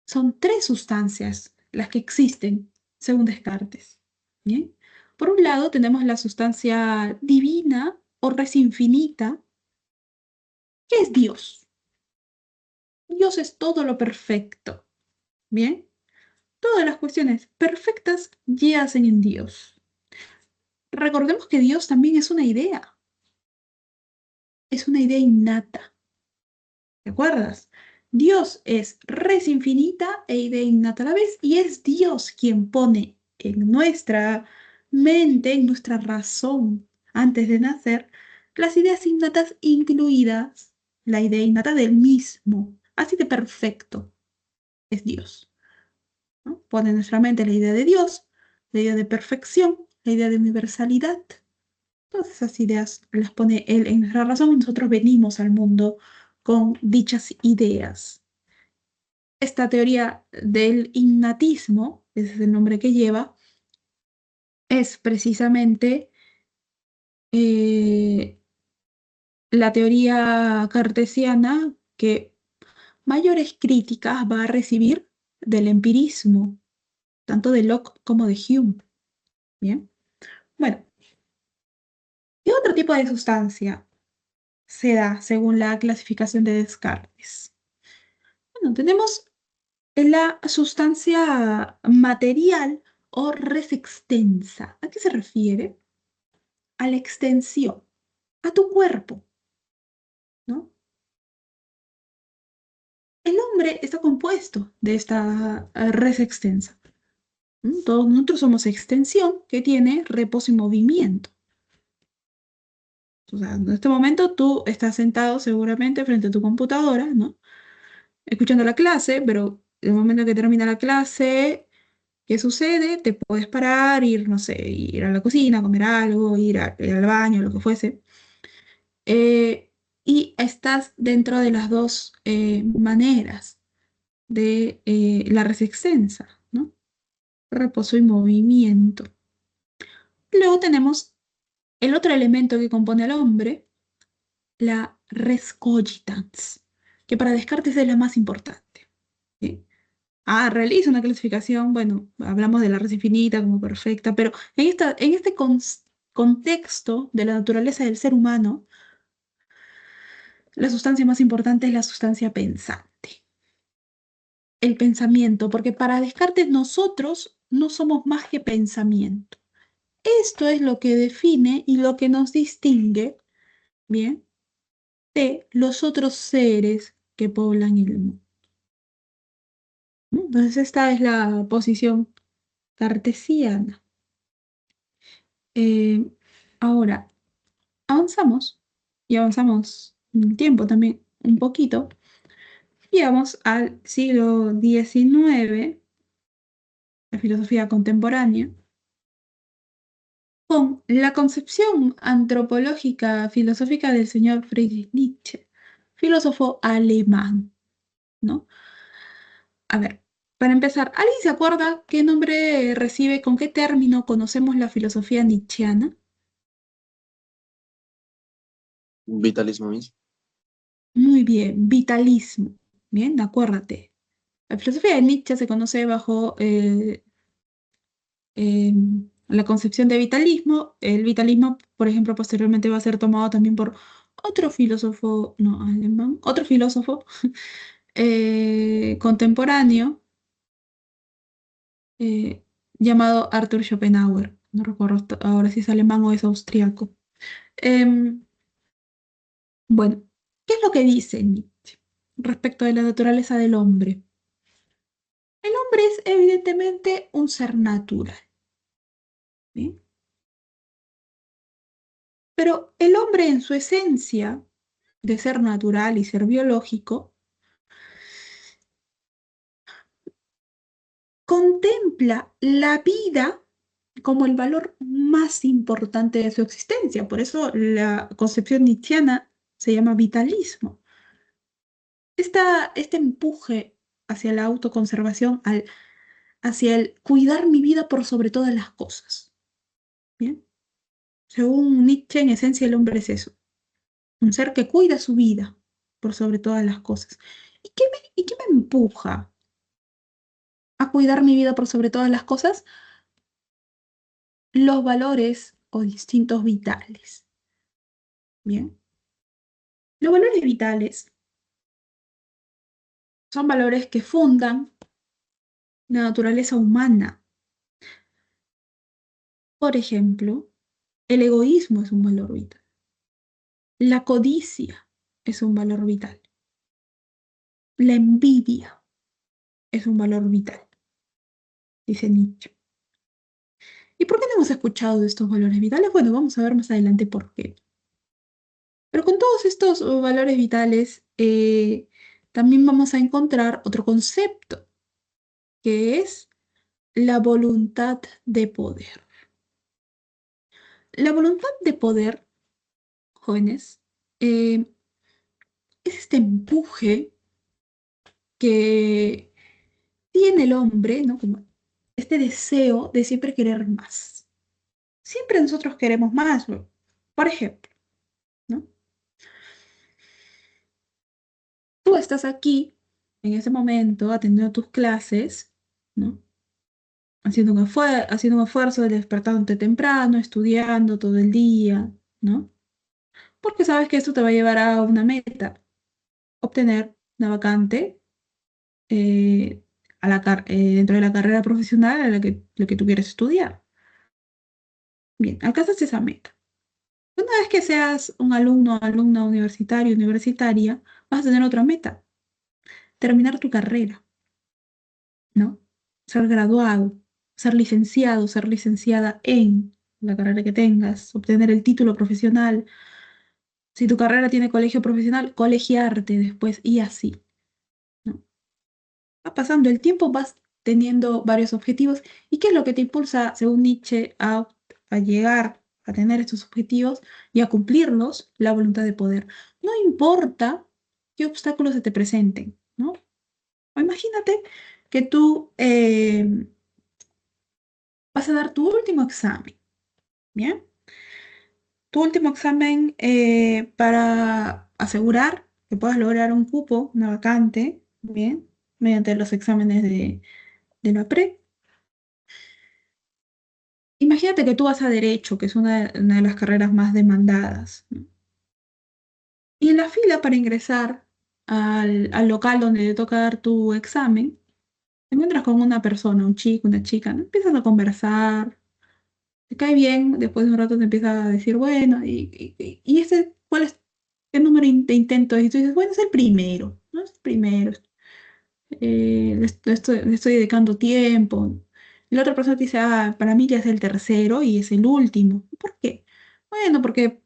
S1: Son tres sustancias las que existen según Descartes. ¿Bien? Por un lado tenemos la sustancia divina o res infinita, que es Dios. Dios es todo lo perfecto. ¿Bien? Todas las cuestiones perfectas yacen en Dios. Recordemos que Dios también es una idea innata. ¿Te acuerdas? Dios es res infinita e idea innata a la vez y es Dios quien pone en nuestra mente, en nuestra razón, antes de nacer, las ideas innatas incluidas, la idea innata del mismo. Así de perfecto es Dios, ¿no? Pone en nuestra mente la idea de Dios, la idea de perfección, la idea de universalidad. Todas esas ideas las pone Él en nuestra razón y nosotros venimos al mundo con dichas ideas. Esta teoría del innatismo, ese es el nombre que lleva, es precisamente eh, la teoría cartesiana que mayores críticas va a recibir del empirismo, tanto de Locke como de Hume. Bien, bueno, ¿qué otro tipo de sustancia se da según la clasificación de Descartes? Bueno, tenemos la sustancia material o res extensa. ¿A qué se refiere? A la extensión, a tu cuerpo, ¿no? El hombre está compuesto de esta res extensa. Todos nosotros somos extensión que tiene reposo y movimiento. O sea, en este momento tú estás sentado seguramente frente a tu computadora, ¿no? Escuchando la clase, pero el momento que termina la clase, ¿qué sucede? Te puedes parar, ir, no sé, ir a la cocina, comer algo, ir al baño, lo que fuese. Eh, y estás dentro de las dos maneras de la resistencia, ¿no? Reposo y movimiento. Luego tenemos el otro elemento que compone al hombre, la res cogitans, que para Descartes es la más importante. ¿Sí? Realiza una clasificación, bueno, hablamos de la res infinita como perfecta, pero en este contexto de la naturaleza del ser humano, la sustancia más importante es la sustancia pensante, el pensamiento, porque para Descartes nosotros no somos más que pensamiento. Esto es lo que define y lo que nos distingue, ¿bien? De los otros seres que poblan el mundo. ¿No? Entonces esta es la posición cartesiana. Eh, Ahora, avanzamos y avanzamos en el tiempo también un poquito y vamos al siglo XIX, la filosofía contemporánea, con la concepción antropológica filosófica del señor Friedrich Nietzsche, filósofo alemán, ¿no? A ver, para empezar, ¿alguien se acuerda qué nombre recibe, con qué término conocemos la filosofía nietzscheana?
S2: Vitalismo mismo.
S1: Muy bien, vitalismo. Bien, acuérdate. La filosofía de Nietzsche se conoce bajo eh, la concepción de vitalismo. El vitalismo, por ejemplo, posteriormente va a ser tomado también por otro filósofo, no alemán, otro filósofo contemporáneo eh, llamado Arthur Schopenhauer. No recuerdo ahora si es alemán o es austriaco. Em, bueno, ¿qué es lo que dice Nietzsche respecto de la naturaleza del hombre? El hombre es evidentemente un ser natural, ¿sí? Pero el hombre en su esencia de ser natural y ser biológico contempla la vida como el valor más importante de su existencia. Por eso la concepción nietzscheana se llama vitalismo. Este empuje hacia la autoconservación, hacia el cuidar mi vida por sobre todas las cosas. ¿Bien? Según Nietzsche, en esencia el hombre es eso, un ser que cuida su vida por sobre todas las cosas. ¿Y qué me empuja a cuidar mi vida por sobre todas las cosas? Los valores o instintos vitales. Bien, los valores vitales son valores que fundan la naturaleza humana. Por ejemplo, el egoísmo es un valor vital. La codicia es un valor vital. La envidia es un valor vital, dice Nietzsche. ¿Y por qué no hemos escuchado de estos valores vitales? Bueno, vamos a ver más adelante por qué. Pero con todos estos valores vitales, también vamos a encontrar otro concepto, que es la voluntad de poder. La voluntad de poder, jóvenes, eh, es este empuje que tiene el hombre, ¿no? Como este deseo de siempre querer más. Siempre nosotros queremos más, ¿no? Por ejemplo, ¿no? Tú estás aquí en ese momento atendiendo tus clases, ¿no? Haciendo un esfuerzo de despertándote temprano, estudiando todo el día, ¿no? Porque sabes que esto te va a llevar a una meta, obtener una vacante dentro de la carrera profesional a la que tú quieres estudiar. Bien, alcanzas esa meta. Una vez que seas un alumno, alumna universitario, universitaria, vas a tener otra meta, terminar tu carrera, ¿no? Ser graduado, ser licenciado, ser licenciada en la carrera que tengas, obtener el título profesional, Si tu carrera tiene colegio profesional, colegiarte después y así, ¿no? Va pasando el tiempo, vas teniendo varios objetivos. ¿Y qué es lo que te impulsa, según Nietzsche, a llegar a tener estos objetivos y a cumplirlos? La voluntad de poder. No importa qué obstáculos se te presenten, ¿no? O imagínate que tú vas a dar tu último examen, ¿bien? Tu último examen para asegurar que puedas lograr un cupo, una vacante, ¿bien? Mediante los exámenes de la PRE. Imagínate que tú vas a Derecho, que es una de las carreras más demandadas, ¿no? Y en la fila para ingresar al local donde te toca dar tu examen, te encuentras con una persona, un chico, una chica, ¿no? Empiezan a conversar, te cae bien, después de un rato te empieza a decir, bueno, y este, ¿cuál es, qué número de intento es? Y tú dices, bueno, es el primero, ¿no? Es el primero, le estoy dedicando tiempo. Y la otra persona te dice, ah, para mí ya es el tercero y es el último. ¿Por qué? Bueno, porque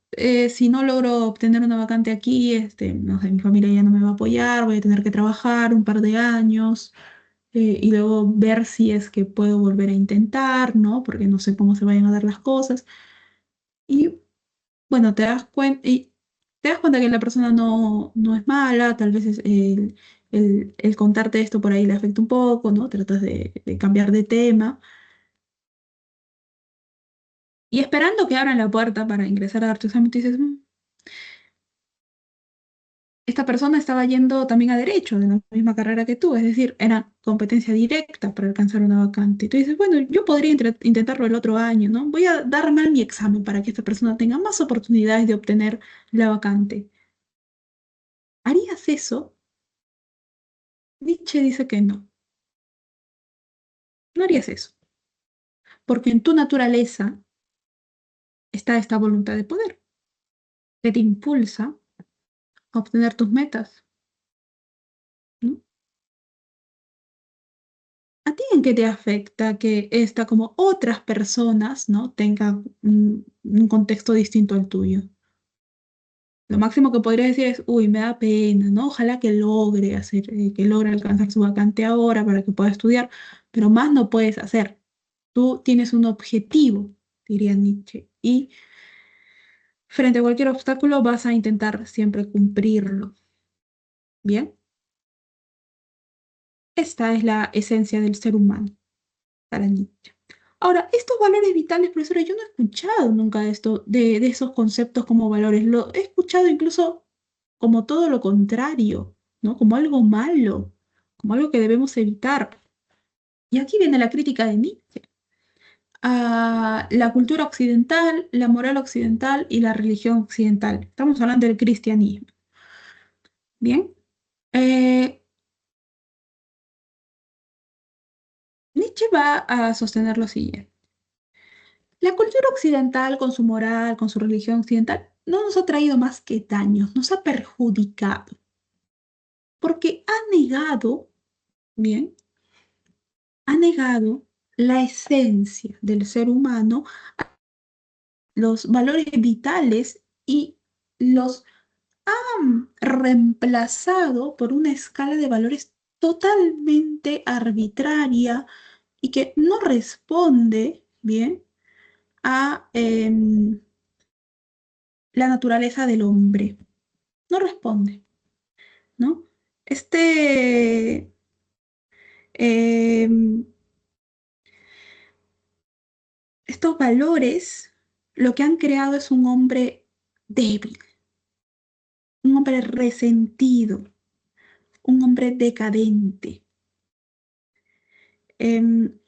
S1: si no logro obtener una vacante aquí, no sé, mi familia ya no me va a apoyar, voy a tener que trabajar un par de años y luego ver si es que puedo volver a intentar, ¿no? Porque no sé cómo se vayan a dar las cosas. Y bueno, te das cuenta que la persona no es mala, tal vez el contarte esto por ahí le afecta un poco, ¿no? Tratas de cambiar de tema. Y esperando que abran la puerta para ingresar a dar tu examen, tú dices, "Mm, esta persona estaba yendo también a derecho, de la misma carrera que tú, es decir, era competencia directa para alcanzar una vacante". Y tú dices, bueno, yo podría intentarlo el otro año, ¿no? Voy a dar mal mi examen para que esta persona tenga más oportunidades de obtener la vacante. ¿Harías eso? Nietzsche dice que no, no harías eso, porque en tu naturaleza está esta voluntad de poder que te impulsa a obtener tus metas, ¿no? ¿A ti en qué te afecta que esta, como otras personas, ¿no? tenga un contexto distinto al tuyo? Lo máximo que podría decir es, uy, me da pena, ¿no? Ojalá que logre hacer, que logre alcanzar su vacante ahora para que pueda estudiar, pero más no puedes hacer. Tú tienes un objetivo, diría Nietzsche, y frente a cualquier obstáculo vas a intentar siempre cumplirlo. Bien, esta es la esencia del ser humano para Nietzsche. Ahora, estos valores vitales, profesora, yo no he escuchado nunca de esto, de esos conceptos como valores. Lo he escuchado incluso como todo lo contrario, ¿no? Como algo malo, como algo que debemos evitar. Y aquí viene la crítica de Nietzsche a la cultura occidental, la moral occidental y la religión occidental. Estamos hablando del cristianismo. Bien. Eh, Nietzsche va a sostener lo siguiente. La cultura occidental, con su moral, con su religión occidental, no nos ha traído más que daños, nos ha perjudicado, porque ha negado, bien, ha negado la esencia del ser humano, los valores vitales y los han reemplazado por una escala de valores totalmente arbitraria y que no responde, bien, a la naturaleza del hombre. No responde, ¿no? Este, eh, estos valores lo que han creado es un hombre débil, un hombre resentido, un hombre decadente. Em,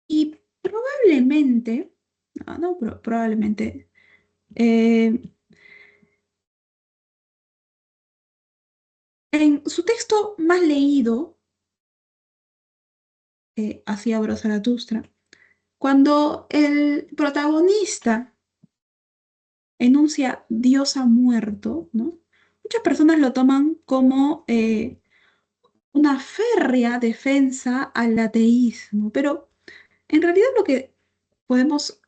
S1: y probablemente, no, probablemente, eh, en su texto más leído, Así habló Zaratustra, cuando el protagonista enuncia Dios ha muerto, ¿no? Muchas personas lo toman como una férrea defensa al ateísmo, pero en realidad lo que podemos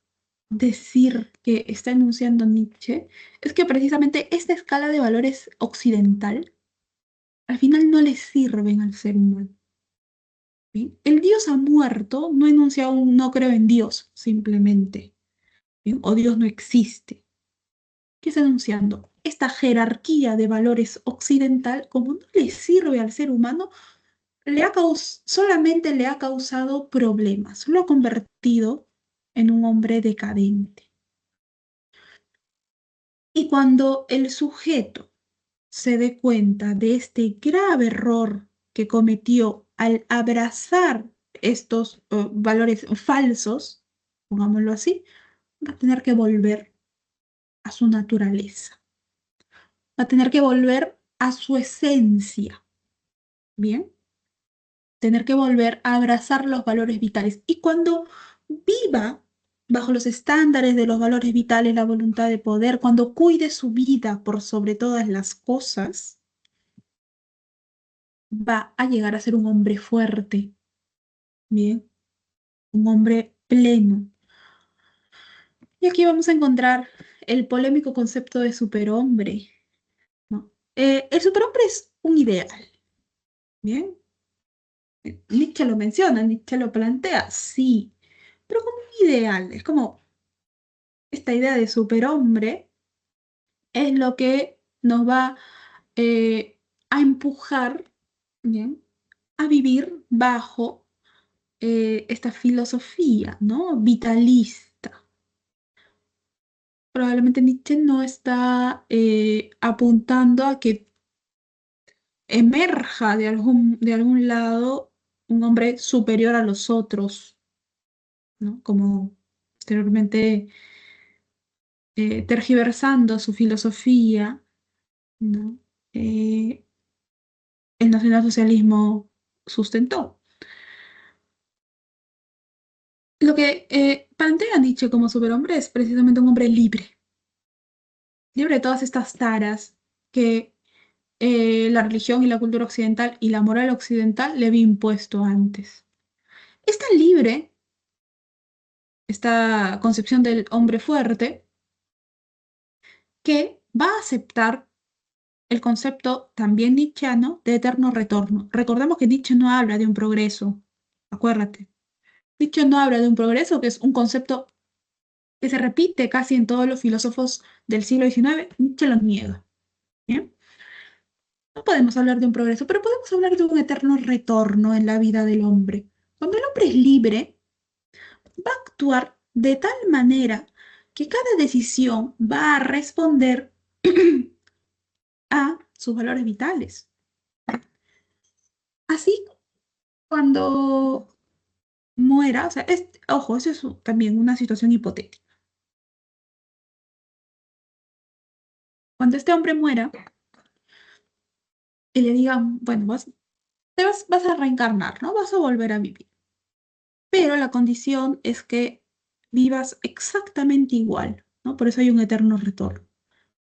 S1: decir que está enunciando Nietzsche es que precisamente esta escala de valores occidental al final no le sirven al ser humano. ¿Bien? El Dios ha muerto no enuncia un no creo en Dios, simplemente. ¿Bien? O Dios no existe. ¿Qué está enunciando? Esta jerarquía de valores occidental, como no le sirve al ser humano, solamente le ha causado problemas, lo ha convertido en un hombre decadente. Y cuando el sujeto se dé cuenta de este grave error que cometió al abrazar estos valores falsos, pongámoslo así, va a tener que volver a su naturaleza, va a tener que volver a su esencia, ¿bien? Tener que volver a abrazar los valores vitales. Y cuando viva bajo los estándares de los valores vitales, la voluntad de poder, cuando cuide su vida por sobre todas las cosas, va a llegar a ser un hombre fuerte, ¿bien? Un hombre pleno. Y aquí vamos a encontrar el polémico concepto de superhombre, ¿no? El superhombre es un ideal, ¿bien? Nietzsche lo menciona, Nietzsche lo plantea, sí, pero como un ideal, es como esta idea de superhombre es lo que nos va a empujar, ¿bien? A vivir bajo esta filosofía, ¿no? Vitalista. Probablemente Nietzsche no está apuntando a que emerja de algún lado un hombre superior a los otros, ¿no? Como posteriormente tergiversando su filosofía, ¿no? Eh, el nacionalsocialismo sustentó. Lo que plantea Nietzsche como superhombre es precisamente un hombre libre, libre de todas estas taras que la religión y la cultura occidental y la moral occidental le había impuesto antes. Es tan libre esta concepción del hombre fuerte que va a aceptar el concepto también nietzscheano de eterno retorno. Recordemos que Nietzsche no habla de un progreso, acuérdate. Nietzsche no habla de un progreso, que es un concepto que se repite casi en todos los filósofos del siglo XIX. Nietzsche lo niega. ¿Bien? No podemos hablar de un progreso, pero podemos hablar de un eterno retorno en la vida del hombre. Cuando el hombre es libre, va a actuar de tal manera que cada decisión va a responder a sus valores vitales. Así, cuando muera, o sea, ojo, eso es también una situación hipotética. Cuando este hombre muera y le digan, bueno, vas a reencarnar, ¿no? Vas a volver a vivir. Pero la condición es que vivas exactamente igual, ¿no? Por eso hay un eterno retorno.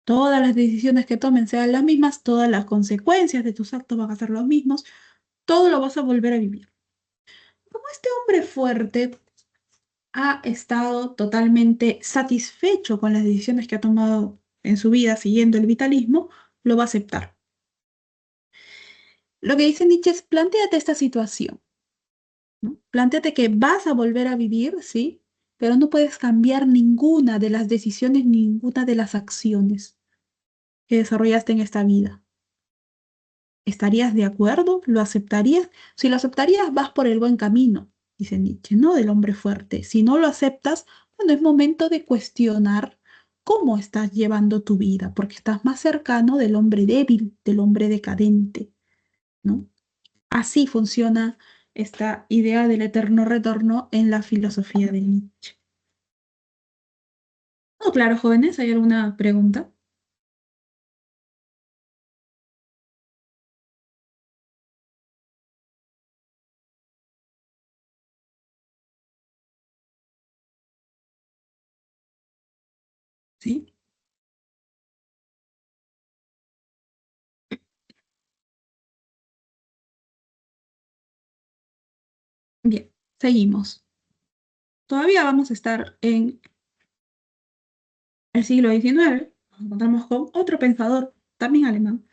S1: Todas las decisiones que tomen sean las mismas, todas las consecuencias de tus actos van a ser los mismos, todo lo vas a volver a vivir. Como este hombre fuerte ha estado totalmente satisfecho con las decisiones que ha tomado en su vida siguiendo el vitalismo, lo va a aceptar. Lo que dice Nietzsche es, plantéate esta situación, ¿no? Plantéate que vas a volver a vivir, ¿sí? Pero no puedes cambiar ninguna de las decisiones, ninguna de las acciones que desarrollaste en esta vida. ¿Estarías de acuerdo? ¿Lo aceptarías? Si lo aceptarías, vas por el buen camino, dice Nietzsche, ¿no? Del hombre fuerte. Si no lo aceptas, bueno, es momento de cuestionar cómo estás llevando tu vida, porque estás más cercano del hombre débil, del hombre decadente, ¿no? Así funciona esta idea del eterno retorno en la filosofía de Nietzsche. Oh, claro, jóvenes, ¿hay alguna pregunta? ¿Sí? Bien, seguimos. Todavía vamos a estar en el siglo XIX, nos encontramos con otro pensador, también alemán,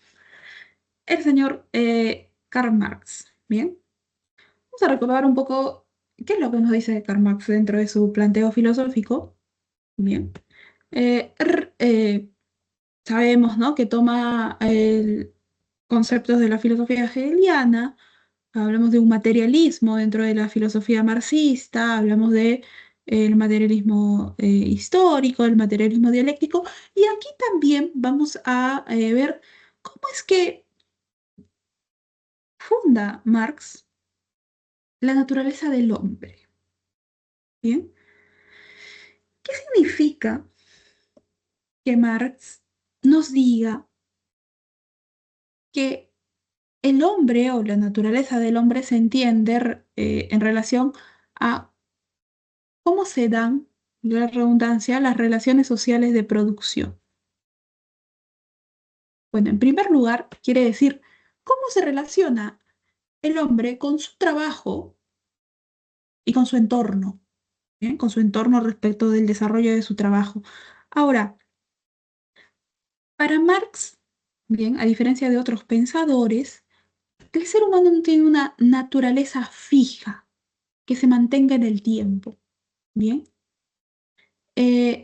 S1: el señor Karl Marx. Bien, vamos a recordar un poco qué es lo que nos dice Karl Marx dentro de su planteo filosófico. Bien, Eh, r- eh, sabemos, ¿no?, que toma conceptos de la filosofía hegeliana. Hablamos de un materialismo dentro de la filosofía marxista, hablamos de el materialismo histórico, el materialismo dialéctico, y aquí también vamos a ver cómo es que funda Marx la naturaleza del hombre. ¿Bien? ¿Qué significa que Marx nos diga que el hombre o la naturaleza del hombre se entiende en relación a cómo se dan, la redundancia, las relaciones sociales de producción? Bueno, en primer lugar, quiere decir cómo se relaciona el hombre con su trabajo y con su entorno, ¿bien? Con su entorno respecto del desarrollo de su trabajo. Ahora, para Marx, bien, a diferencia de otros pensadores, el ser humano no tiene una naturaleza fija que se mantenga en el tiempo, ¿bien?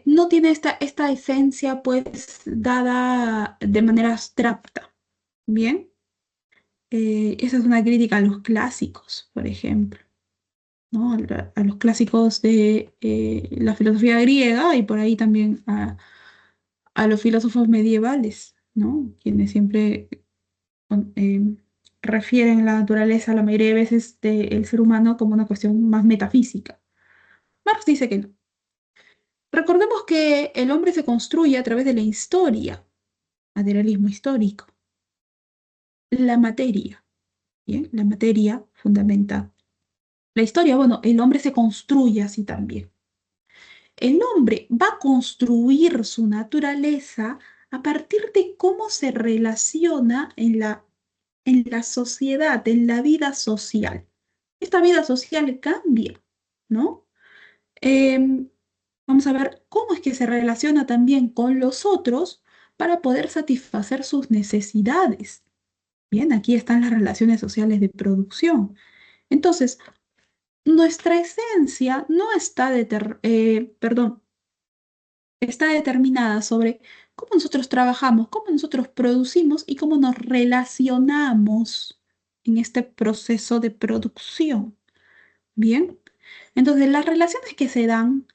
S1: No tiene esta esencia, pues, dada de manera abstracta, ¿bien? Esa es una crítica a los clásicos, por ejemplo, ¿no? A los clásicos de la filosofía griega y por ahí también a los filósofos medievales, ¿no? Quienes siempre eh, refieren la naturaleza la mayoría de veces del ser humano como una cuestión más metafísica. Marx dice que no. Recordemos que el hombre se construye a través de la historia, materialismo histórico, la materia, ¿bien? La materia fundamental. La historia, bueno, el hombre se construye así también. El hombre va a construir su naturaleza a partir de cómo se relaciona en la sociedad, en la vida social. Esta vida social cambia, ¿no? Em, Vamos a ver cómo es que se relaciona también con los otros para poder satisfacer sus necesidades. Bien, aquí están las relaciones sociales de producción. Entonces, nuestra esencia no está está determinada sobre cómo nosotros trabajamos, cómo nosotros producimos y cómo nos relacionamos en este proceso de producción. Bien, entonces las relaciones que se dan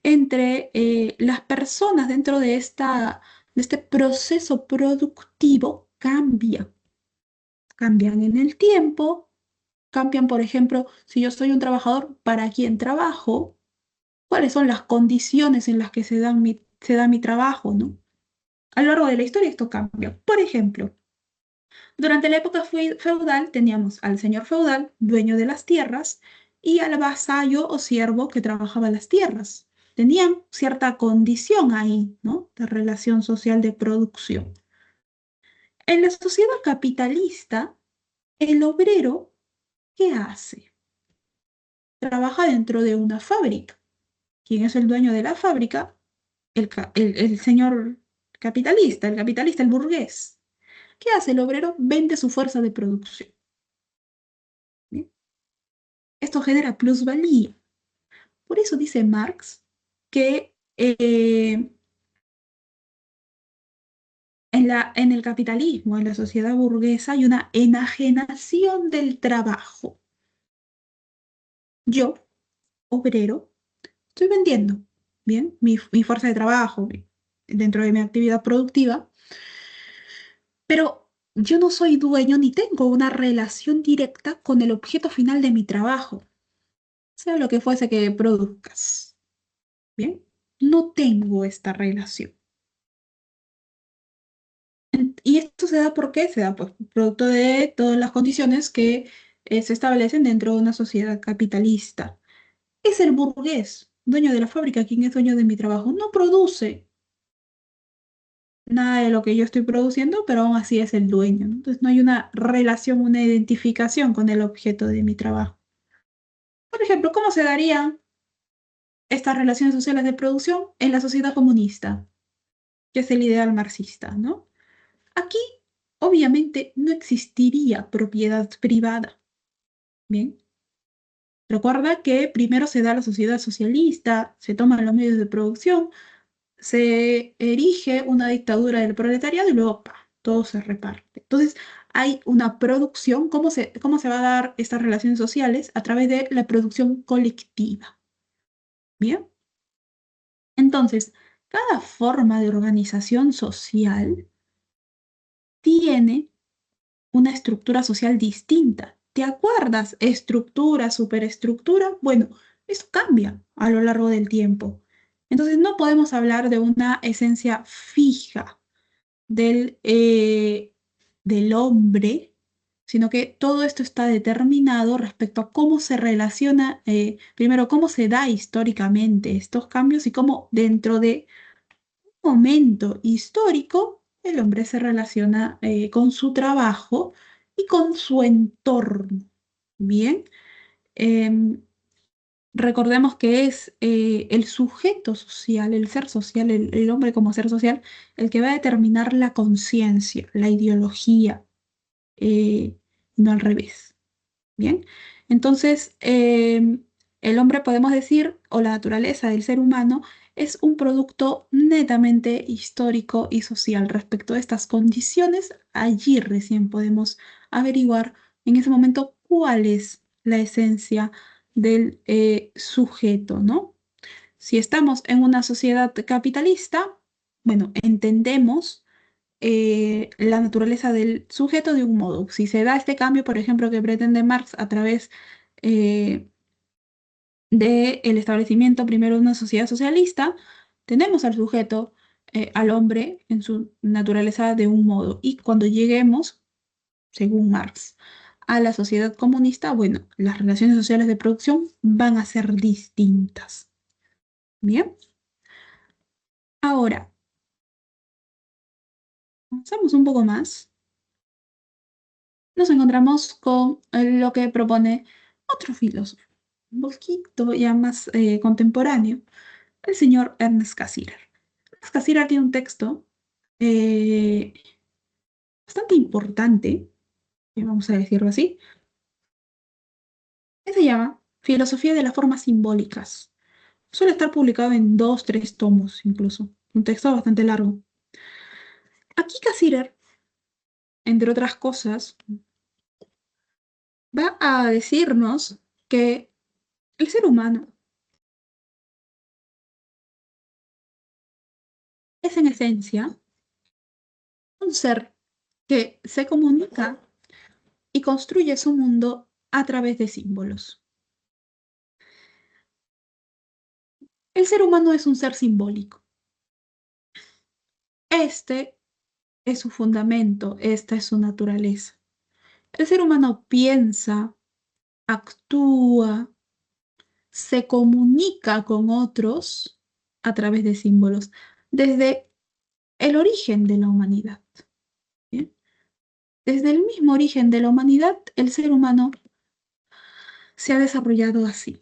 S1: entre las personas dentro de este proceso productivo cambian en el tiempo, cambian, por ejemplo, si yo soy un trabajador, ¿para quién trabajo? ¿Cuáles son las condiciones en las que se da mi trabajo, ¿no? A lo largo de la historia esto cambia. Por ejemplo, durante la época feudal teníamos al señor feudal, dueño de las tierras, y al vasallo o siervo que trabajaba las tierras. Tenían cierta condición ahí, ¿no? De relación social de producción. En la sociedad capitalista, el obrero, ¿qué hace? Trabaja dentro de una fábrica. ¿Quién es el dueño de la fábrica? El señor capitalista, el burgués. ¿Qué hace el obrero? Vende su fuerza de producción. ¿Bien? Esto genera plusvalía. Por eso dice Marx que en el capitalismo, en la sociedad burguesa, hay una enajenación del trabajo. Yo, obrero, estoy vendiendo, ¿bien? Mi fuerza de trabajo dentro de mi actividad productiva, pero yo no soy dueño ni tengo una relación directa con el objeto final de mi trabajo, sea lo que fuese que produzcas, ¿bien? No tengo esta relación. Y esto se da ¿por qué? Se da pues producto de todas las condiciones que se establecen dentro de una sociedad capitalista. Es el burgués, dueño de la fábrica, quien es dueño de mi trabajo. No produce nada de lo que yo estoy produciendo, pero aún así es el dueño, ¿no? Entonces no hay una relación, una identificación con el objeto de mi trabajo. Por ejemplo, ¿cómo se darían estas relaciones sociales de producción en la sociedad comunista? que es el ideal marxista, ¿no? Aquí, obviamente, no existiría propiedad privada. Bien, recuerda que primero se da la sociedad socialista, se toman los medios de producción, se erige una dictadura del proletariado y luego ¡pa! Todo se reparte. Entonces, hay una producción. ¿Cómo se va a dar estas relaciones sociales? A través de la producción colectiva. Bien, entonces, cada forma de organización social tiene una estructura social distinta. ¿Te acuerdas? Estructura, superestructura. Bueno, eso cambia a lo largo del tiempo. Entonces, no podemos hablar de una esencia fija del hombre, sino que todo esto está determinado respecto a cómo se relaciona, primero, cómo se da históricamente estos cambios y cómo dentro de un momento histórico el hombre se relaciona con su trabajo y con su entorno. Bien. Em, Recordemos que es el sujeto social, el ser social, el hombre como ser social, el que va a determinar la conciencia, la ideología, eh, no al revés. Bien, entonces el hombre, podemos decir, o la naturaleza del ser humano, es un producto netamente histórico y social. Respecto a estas condiciones, allí recién podemos averiguar en ese momento cuál es la esencia del sujeto, ¿no? Si estamos en una sociedad capitalista, bueno, entendemos la naturaleza del sujeto de un modo. Si se da este cambio, por ejemplo, que pretende Marx a través eh, del establecimiento primero de una sociedad socialista, tenemos al sujeto, al hombre, en su naturaleza de un modo. Y cuando lleguemos, según Marx, a la sociedad comunista, bueno, las relaciones sociales de producción van a ser distintas. Bien, ahora, avanzamos un poco más. Nos encontramos con lo que propone otro filósofo, un poquito ya más contemporáneo, el señor Ernest Cassirer. Ernest Cassirer tiene un texto eh, bastante importante, vamos a decirlo así, que se llama Filosofía de las Formas Simbólicas. Suele estar publicado en dos, tres tomos incluso, un texto bastante largo. Aquí Cassirer, entre otras cosas, va a decirnos que el ser humano es en esencia un ser que se comunica y construye su mundo a través de símbolos. El ser humano es un ser simbólico. Este es su fundamento, esta es su naturaleza. El ser humano piensa, actúa, se comunica con otros a través de símbolos, desde el origen de la humanidad. ¿Bien? Desde el mismo origen de la humanidad, el ser humano se ha desarrollado así.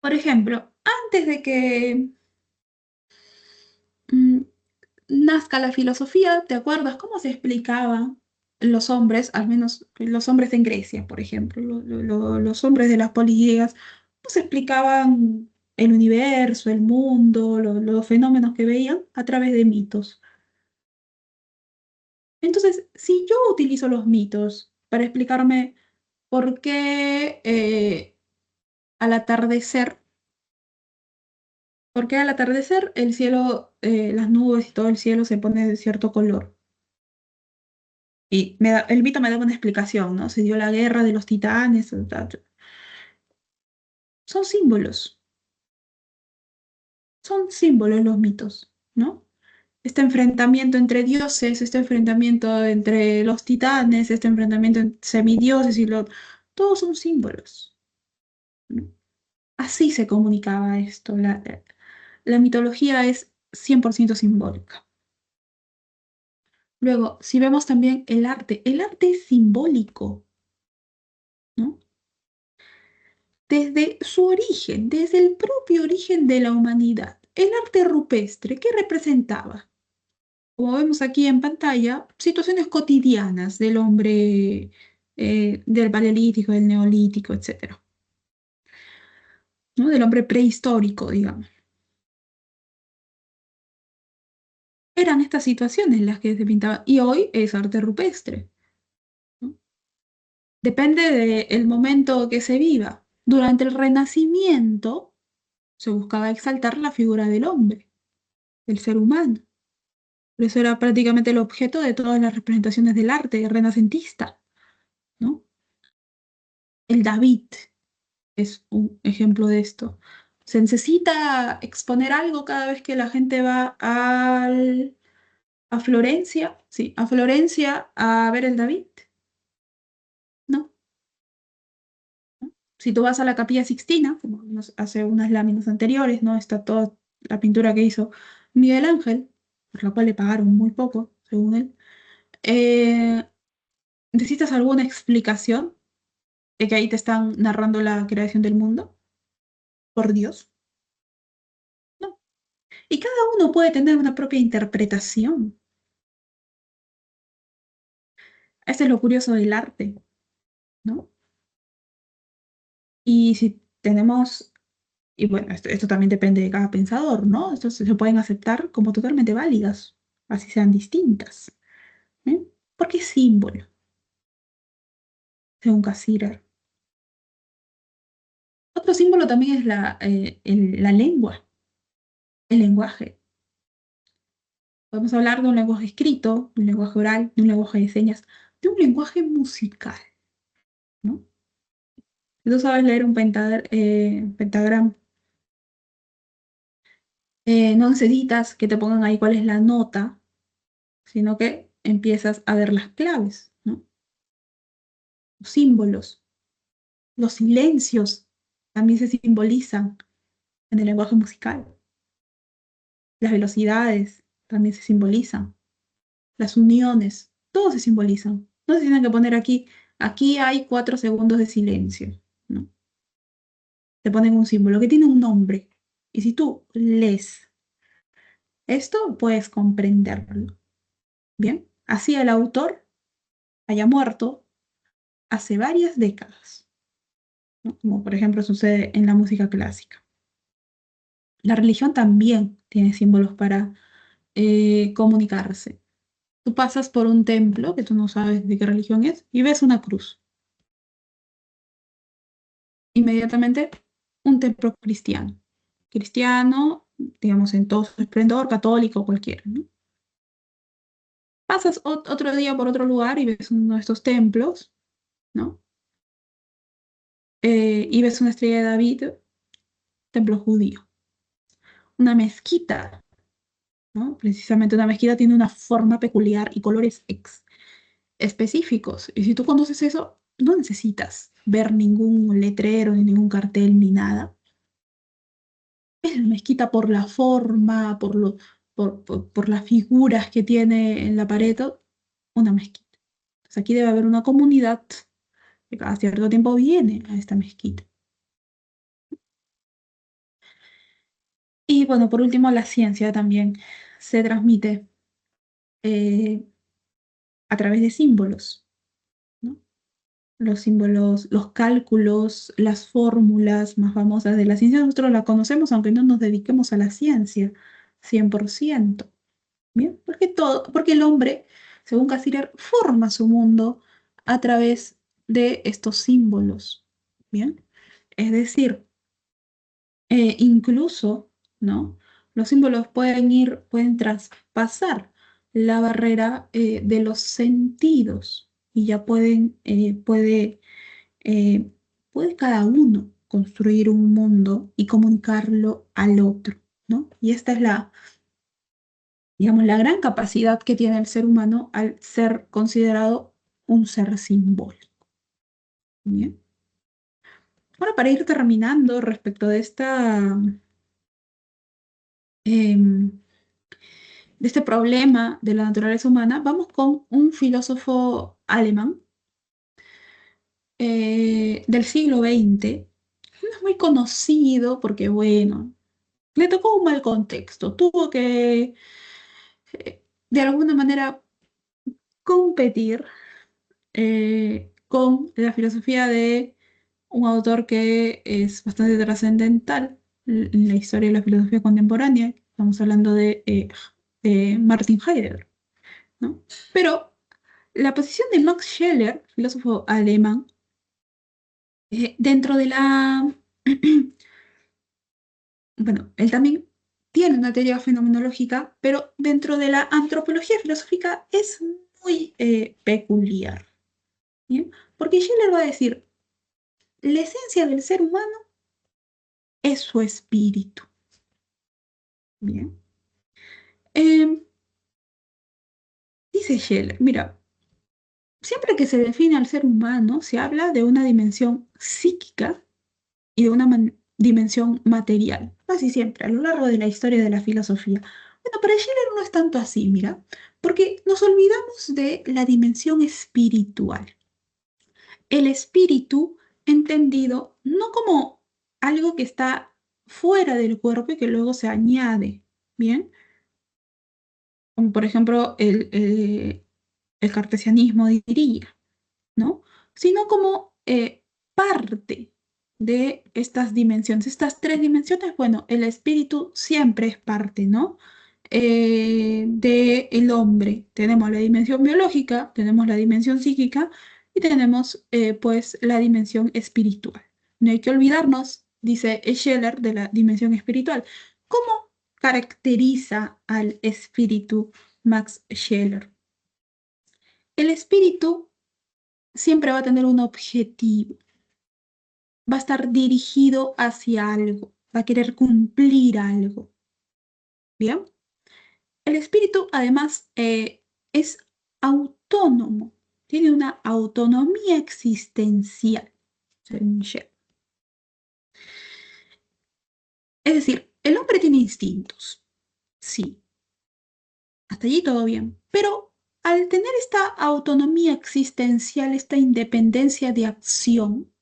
S1: Por ejemplo, antes de que mm, nazca la filosofía, ¿te acuerdas cómo se explicaban los hombres, al menos los hombres en Grecia, por ejemplo, los hombres de las poligriegas, cómo se explicaban el universo, el mundo, los fenómenos que veían a través de mitos? Entonces, si yo utilizo los mitos para explicarme por qué al atardecer, por qué al atardecer el cielo, las nubes y todo el cielo se pone de cierto color. Y el mito me da una explicación, ¿no? Se dio la guerra de los titanes. Son símbolos, son símbolos los mitos, ¿no? Este enfrentamiento entre dioses, este enfrentamiento entre los titanes, este enfrentamiento entre semidioses todos son símbolos, ¿no? Así se comunicaba esto. La mitología es 100% simbólica. Luego, si vemos también el arte es simbólico, ¿no? Desde su origen, desde el propio origen de la humanidad. el arte rupestre, ¿qué representaba? Como vemos aquí en pantalla, situaciones cotidianas del hombre del paleolítico, del neolítico, etcétera, ¿no? Del hombre prehistórico, digamos. Eran estas situaciones las que se pintaban y hoy es arte rupestre, ¿no? Depende del momento que se viva. Durante el Renacimiento se buscaba exaltar la figura del hombre, del ser humano. Por eso era prácticamente el objeto de todas las representaciones del arte renacentista, ¿no? El David es un ejemplo de esto. ¿Se necesita exponer algo cada vez que la gente va a Florencia? Sí, a Florencia a ver el David, ¿no? Si tú vas a la Capilla Sixtina, como vimos hace unas láminas anteriores, ¿no? Está toda la pintura que hizo Miguel Ángel, por la cual le pagaron muy poco, según él. Eh, ¿Necesitas alguna explicación de que ahí te están narrando la creación del mundo? Por Dios, ¿no? Y cada uno puede tener una propia interpretación. Eso es lo curioso del arte, ¿no? Y si tenemos, y bueno, esto también depende de cada pensador, ¿no? Estos se pueden aceptar como totalmente válidas, así sean distintas. ¿Eh? Porque es símbolo, según Cassirer. Otro símbolo también es la lengua, el lenguaje. Podemos hablar de un lenguaje escrito, de un lenguaje oral, de un lenguaje de señas, de un lenguaje musical, ¿no? Si tú sabes leer un pentagrama, no necesitas que te pongan ahí cuál es la nota, sino que empiezas a ver las claves, ¿no? Los símbolos, los silencios también se simbolizan en el lenguaje musical. Las velocidades también se simbolizan. Las uniones, todos se simbolizan. No se tienen que poner aquí hay 4 segundos de silencio, ¿no? Te ponen un símbolo que tiene un nombre. Y si tú lees esto, puedes comprenderlo. Bien, así el autor haya muerto hace varias décadas, ¿no? Como por ejemplo sucede en la música clásica. La religión también tiene símbolos para comunicarse. Tú pasas por un templo que tú no sabes de qué religión es y ves una cruz. Inmediatamente un templo cristiano. Cristiano, digamos, en todo su esplendor, católico, cualquiera, ¿no? Pasas otro día por otro lugar y ves uno de estos templos, ¿no? Y ves una estrella de David, templo judío. Una mezquita, ¿no? Precisamente una mezquita tiene una forma peculiar y colores específicos. Y si tú conoces eso, no necesitas ver ningún letrero, ni ningún cartel, ni nada. Es la mezquita por la forma, por las figuras que tiene en la pared, una mezquita. Entonces aquí debe haber una comunidad que cada cierto tiempo viene a esta mezquita. Y bueno, por último, la ciencia también se transmite eh, a través de símbolos, ¿no? Los símbolos, los cálculos, las fórmulas más famosas de la ciencia, nosotros la conocemos aunque no nos dediquemos a la ciencia 100%. Bien, porque el hombre, según Cassirer, forma su mundo a través de estos símbolos. Bien, es decir, incluso, ¿no? Los símbolos pueden traspasar la barrera de los sentidos y ya eh, puede cada uno construir un mundo y comunicarlo al otro, ¿no? Y esta es digamos, la gran capacidad que tiene el ser humano al ser considerado un ser simbólico. Bien. Ahora, para ir terminando respecto em, de este problema de la naturaleza humana, vamos con un filósofo alemán del siglo XX. No es muy conocido porque, bueno, le tocó un mal contexto, tuvo que, de alguna manera, competir con la filosofía de un autor que es bastante trascendental en la historia de la filosofía contemporánea. Estamos hablando de Martin Heidegger, ¿no? Pero la posición de Max Scheler, filósofo alemán, dentro de la... Bueno, él también tiene una teoría fenomenológica, pero dentro de la antropología filosófica es muy peculiar, ¿bien? Porque Scheler va a decir, la esencia del ser humano es su espíritu, ¿bien? Em, Dice Scheler, mira, siempre que se define al ser humano, se habla de una dimensión psíquica y de una dimensión material, casi siempre, a lo largo de la historia de la filosofía. Bueno, para Schiller no es tanto así, mira, porque nos olvidamos de la dimensión espiritual. El espíritu entendido no como algo que está fuera del cuerpo y que luego se añade, ¿bien? Como por ejemplo el cartesianismo diría, ¿no? Sino como parte de estas dimensiones, estas tres dimensiones. Bueno, el espíritu siempre es parte, ¿no? Del hombre. Tenemos la dimensión biológica, tenemos la dimensión psíquica y tenemos pues la dimensión espiritual. No hay que olvidarnos, dice Scheller, de la dimensión espiritual. ¿Cómo caracteriza al espíritu Max Scheller? El espíritu siempre va a tener un objetivo, va a estar dirigido hacia algo, va a querer cumplir algo. ¿Bien? El espíritu además es autónomo, tiene una autonomía existencial, según Shell. Es decir, el hombre tiene instintos, sí, hasta allí todo bien, pero al tener esta autonomía existencial, esta independencia de acción,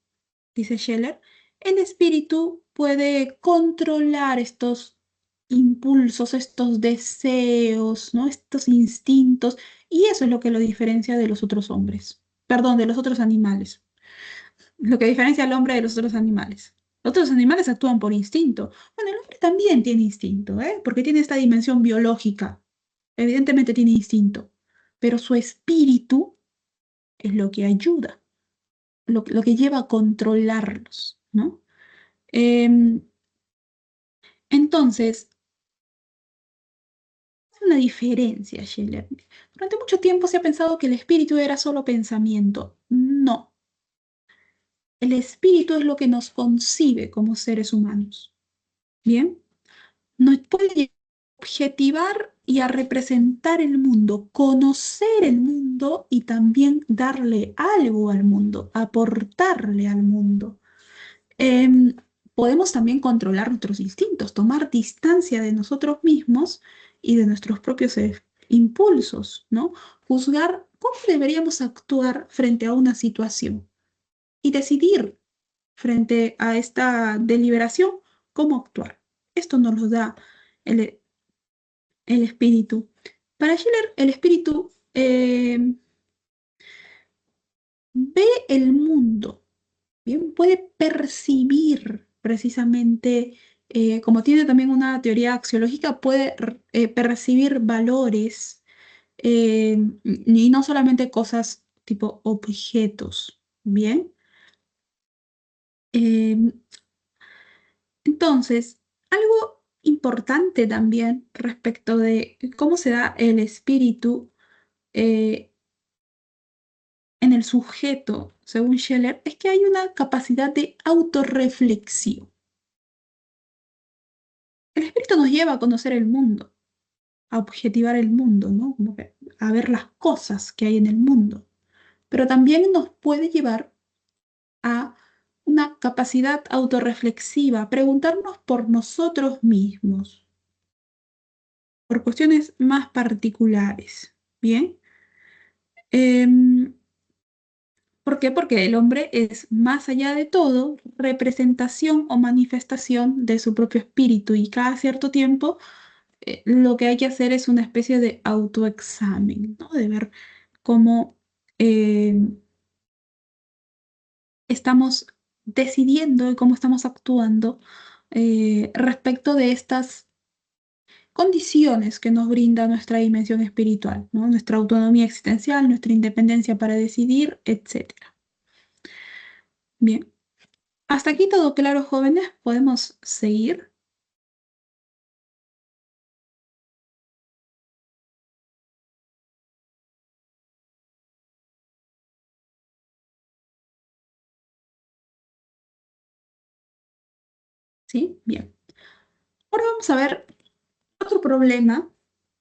S1: dice Scheller, el espíritu puede controlar estos impulsos, estos deseos, ¿no? Estos instintos, y eso es lo que lo diferencia de los otros hombres, perdón, de los otros animales, lo que diferencia al hombre de los otros animales. Los otros animales actúan por instinto. Bueno, el hombre también tiene instinto, ¿eh? Porque tiene esta dimensión biológica. Evidentemente tiene instinto, pero su espíritu es lo que ayuda, lo que lleva a controlarlos, ¿no? Em, entonces, es una diferencia, Scheller. Durante mucho tiempo se ha pensado que el espíritu era solo pensamiento. No, el espíritu es lo que nos concibe como seres humanos. ¿Bien? Nos puede objetivar y a representar el mundo, conocer el mundo y también darle algo al mundo, aportarle al mundo. Em, Podemos también controlar nuestros instintos, tomar distancia de nosotros mismos y de nuestros propios impulsos, ¿no? Juzgar cómo deberíamos actuar frente a una situación y decidir frente a esta deliberación cómo actuar. Esto nos lo da el, el espíritu. Para Schiller, el espíritu ve el mundo. Bien, puede percibir precisamente, como tiene también una teoría axiológica, puede percibir valores y no solamente cosas tipo objetos. Bien, Eh, entonces, algo importante también respecto de cómo se da el espíritu eh, en el sujeto, según Scheller, es que hay una capacidad de autorreflexión. El espíritu nos lleva a conocer el mundo, a objetivar el mundo, ¿no? Como que a ver las cosas que hay en el mundo. Pero también nos puede llevar a una capacidad autorreflexiva, preguntarnos por nosotros mismos, por cuestiones más particulares. Bien. Em, ¿Por qué? Porque el hombre es, más allá de todo, representación o manifestación de su propio espíritu y cada cierto tiempo lo que hay que hacer es una especie de autoexamen, ¿no? De ver cómo eh, estamos decidiendo y cómo estamos actuando respecto de estas condiciones que nos brinda nuestra dimensión espiritual, ¿no? Nuestra autonomía existencial, nuestra independencia para decidir, etcétera. Bien, hasta aquí todo claro, jóvenes. ¿Podemos seguir? ¿Sí? Bien. Ahora vamos a ver otro problema.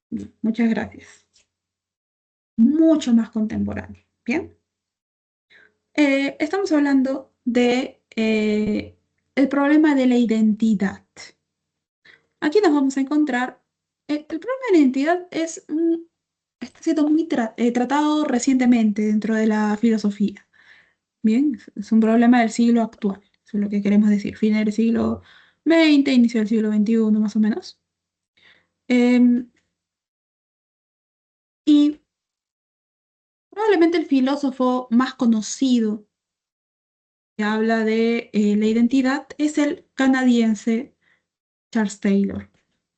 S1: Bien, muchas gracias. Mucho más contemporáneo. Bien. Estamos hablando de el problema de la identidad. Aquí nos vamos a encontrar, el problema de la identidad es, está siendo muy tratado recientemente dentro de la filosofía. Bien, es un problema del siglo actual, eso es lo que queremos decir, fines del siglo XX, inicio del siglo XXI, más o menos. Em, y probablemente el filósofo más conocido que habla de la identidad es el canadiense Charles Taylor.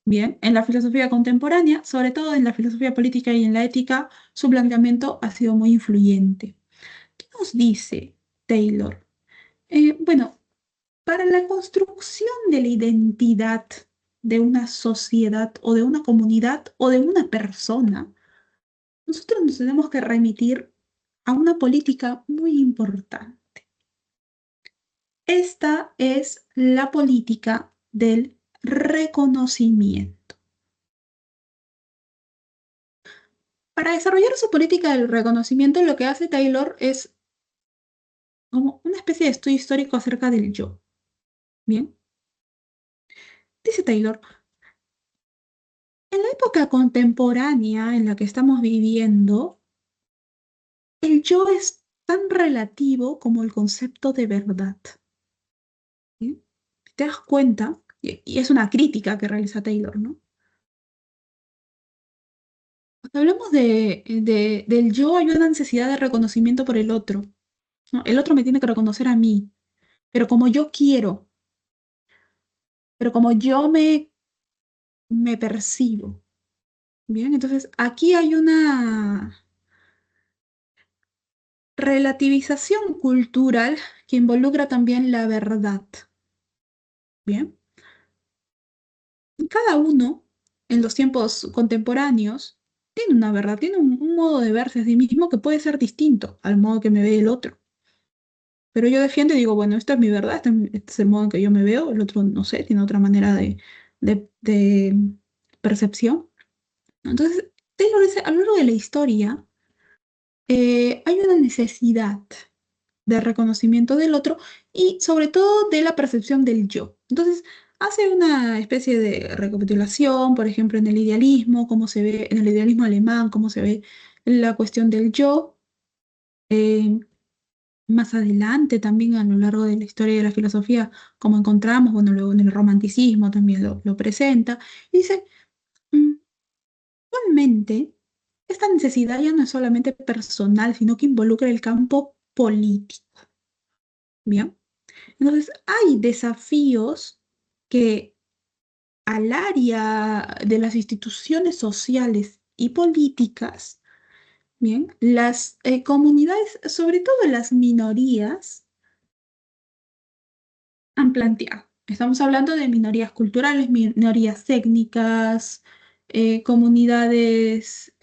S1: Bien, en la filosofía contemporánea, sobre todo en la filosofía política y en la ética, su planteamiento ha sido muy influyente. ¿Qué nos dice Taylor? Bueno, para la construcción de la identidad de una sociedad o de una comunidad o de una persona, nosotros nos tenemos que remitir a una política muy importante. Esta es la política del reconocimiento. Para desarrollar su política del reconocimiento, lo que hace Taylor es como una especie de estudio histórico acerca del yo. Bien, dice Taylor, en la época contemporánea en la que estamos viviendo, el yo es tan relativo como el concepto de verdad. ¿Bien? Si te das cuenta, y es una crítica que realiza Taylor, ¿no? Cuando hablamos del yo, hay una necesidad de reconocimiento por el otro, ¿no? El otro me tiene que reconocer a mí, pero como yo quiero, pero como yo me percibo. Bien, entonces aquí hay una relativización cultural que involucra también la verdad. Bien, cada uno en los tiempos contemporáneos tiene una verdad, tiene un modo de verse a sí mismo que puede ser distinto al modo que me ve el otro. Pero yo defiendo y digo, bueno, esta es mi verdad, este es el modo en que yo me veo, el otro no sé, tiene otra manera de percepción. Entonces, Taylor dice, a lo largo de la historia, hay una necesidad de reconocimiento del otro y sobre todo de la percepción del yo. Entonces, hace una especie de recapitulación, por ejemplo, en el idealismo, cómo se ve, en el idealismo alemán, cómo se ve la cuestión del yo. Eh, Más adelante, también a lo largo de la historia de la filosofía, como encontramos, bueno, luego en el romanticismo también lo presenta, y dice, "Mm, actualmente, esta necesidad ya no es solamente personal, sino que involucra el campo político. ¿Bien? Entonces, hay desafíos que al área de las instituciones sociales y políticas, bien, las comunidades, sobre todo las minorías, han planteado. Estamos hablando de minorías culturales, minorías étnicas, comunidades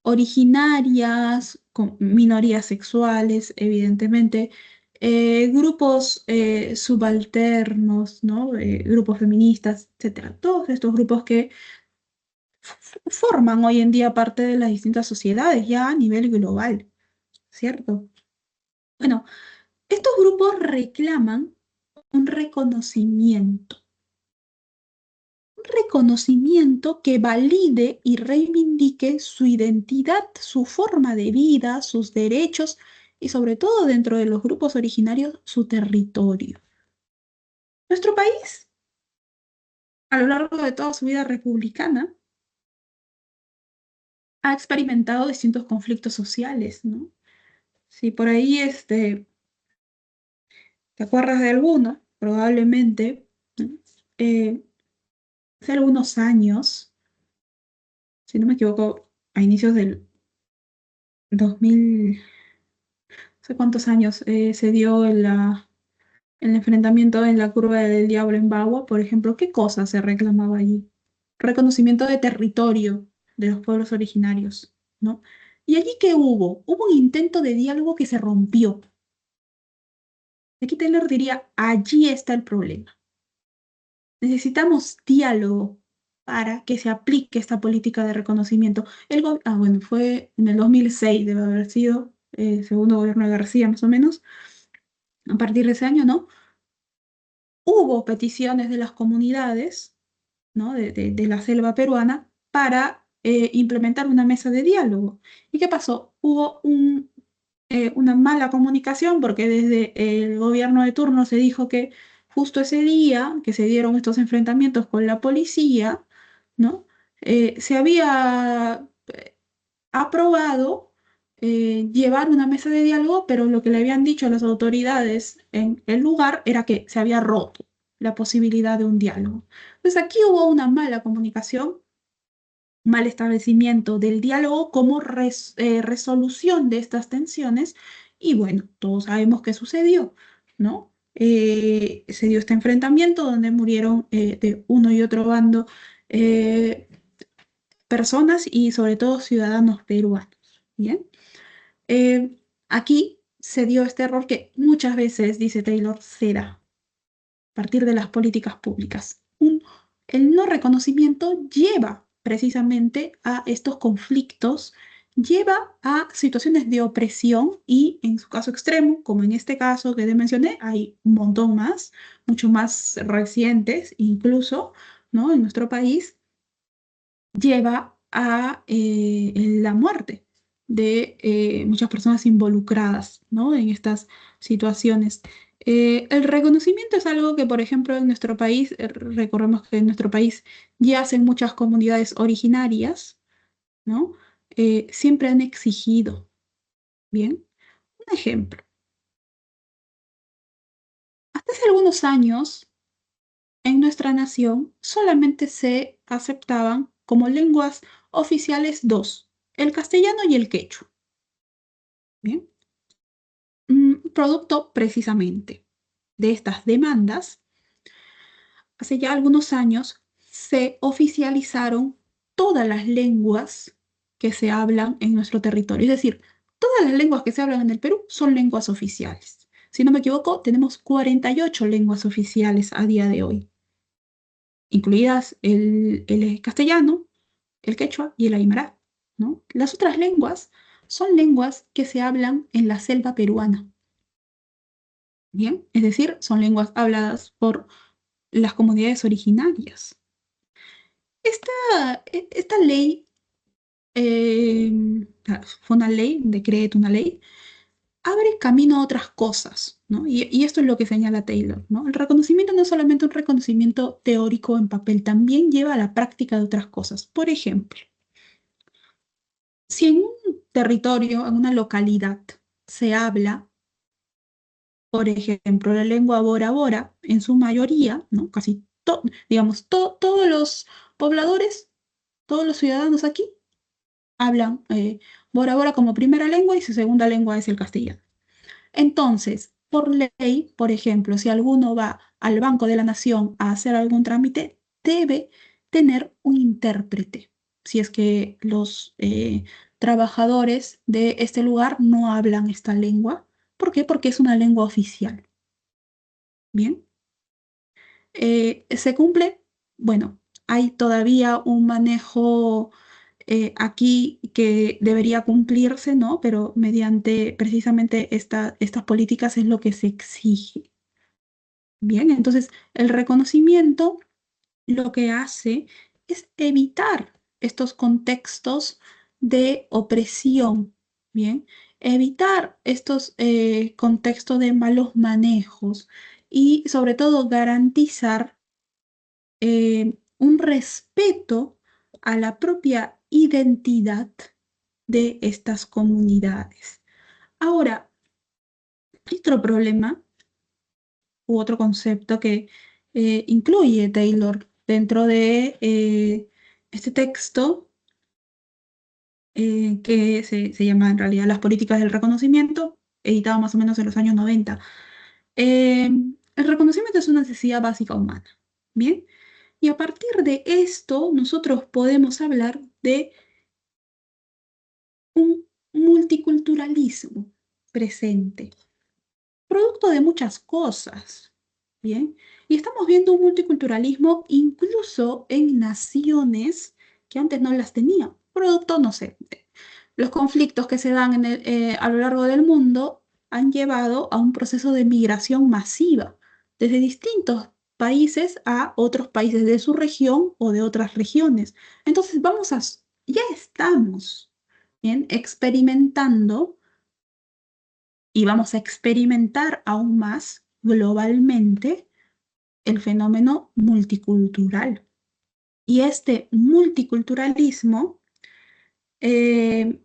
S1: originarias, minorías sexuales, evidentemente, grupos subalternos, ¿no? Grupos feministas, etcétera. Todos estos grupos que forman hoy en día parte de las distintas sociedades ya a nivel global, ¿cierto? Bueno, estos grupos reclaman un reconocimiento que valide y reivindique su identidad, su forma de vida, sus derechos y sobre todo dentro de los grupos originarios su territorio. Nuestro país, a lo largo de toda su vida republicana, ha experimentado distintos conflictos sociales, ¿no? Si por ahí te acuerdas de alguno, probablemente, ¿no? Eh, hace algunos años, si no me equivoco, a inicios del 2000, no sé cuántos años, se dio el enfrentamiento en la curva del Diablo en Bagua, por ejemplo, ¿qué cosa se reclamaba allí? Reconocimiento de territorio de los pueblos originarios, ¿no? ¿Y allí qué hubo? Hubo un intento de diálogo que se rompió. Aquí Taylor diría, allí está el problema. Necesitamos diálogo para que se aplique esta política de reconocimiento. Bueno, fue en el 2006, debe haber sido, segundo gobierno de García más o menos, a partir de ese año, ¿no? Hubo peticiones de las comunidades, ¿no? de la selva peruana para implementar una mesa de diálogo. ¿Y qué pasó? Hubo una mala comunicación porque desde el gobierno de turno se dijo que justo ese día que se dieron estos enfrentamientos con la policía, ¿no? Se había aprobado llevar una mesa de diálogo, pero lo que le habían dicho a las autoridades en el lugar era que se había roto la posibilidad de un diálogo. Entonces aquí hubo una mala comunicación, mal establecimiento del diálogo como resolución de estas tensiones y bueno, todos sabemos qué sucedió, ¿no? Se dio este enfrentamiento donde murieron de uno y otro bando personas y sobre todo ciudadanos peruanos, ¿bien? Eh, Aquí se dio este error que muchas veces, dice Taylor, será a partir de las políticas públicas. El no reconocimiento lleva precisamente a estos conflictos, lleva a situaciones de opresión y en su caso extremo, como en este caso que te mencioné, hay un montón más, mucho más recientes incluso, ¿no? En nuestro país lleva a la muerte de muchas personas involucradas, ¿no? En estas situaciones. El reconocimiento es algo que, por ejemplo, en nuestro país, recordemos que en nuestro país ya hacen muchas comunidades originarias, ¿no? Siempre han exigido, ¿bien? Un ejemplo. Hasta hace algunos años, en nuestra nación solamente se aceptaban como lenguas oficiales dos, el castellano y el quechua. Bien, producto precisamente de estas demandas, hace ya algunos años se oficializaron todas las lenguas que se hablan en nuestro territorio. Es decir, todas las lenguas que se hablan en el Perú son lenguas oficiales. Si no me equivoco, tenemos 48 lenguas oficiales a día de hoy, incluidas el castellano, el quechua y el aymara, ¿no? Las otras lenguas son lenguas que se hablan en la selva peruana, ¿bien? Es decir, son lenguas habladas por las comunidades originarias. Esta ley eh, fue una ley, un decreto, una ley, abre camino a otras cosas, ¿no? Y esto es lo que señala Taylor, ¿no? El reconocimiento no es solamente un reconocimiento teórico en papel, también lleva a la práctica de otras cosas. Por ejemplo, si en un territorio, en una localidad, se habla, por ejemplo, la lengua bora bora, en su mayoría, ¿no? Digamos, todos los pobladores, todos los ciudadanos aquí hablan bora bora como primera lengua y su segunda lengua es el castellano. Entonces, por ley, por ejemplo, si alguno va al Banco de la Nación a hacer algún trámite, debe tener un intérprete. Si es que los trabajadores de este lugar no hablan esta lengua. ¿Por qué? Porque es una lengua oficial. Bien. ¿Se cumple? Bueno, hay todavía un manejo aquí que debería cumplirse, ¿no? Pero mediante precisamente estas políticas es lo que se exige. Bien, entonces el reconocimiento lo que hace es evitar estos contextos de opresión, ¿bien? evitar estos contextos de malos manejos y sobre todo garantizar un respeto a la propia identidad de estas comunidades. Ahora, hay otro problema u otro concepto que incluye Taylor dentro de este texto que se llama en realidad Las políticas del reconocimiento, editado más o menos en los años 90. El reconocimiento es una necesidad básica humana. Bien, y a partir de esto nosotros podemos hablar de un multiculturalismo presente, producto de muchas cosas. Bien, y estamos viendo un multiculturalismo incluso en naciones que antes no las tenían, producto, no sé, los conflictos que se dan a lo largo del mundo han llevado a un proceso de migración masiva desde distintos países a otros países de su región o de otras regiones. Entonces ya estamos, bien, experimentando y vamos a experimentar aún más globalmente el fenómeno multicultural. Y este multiculturalismo eh,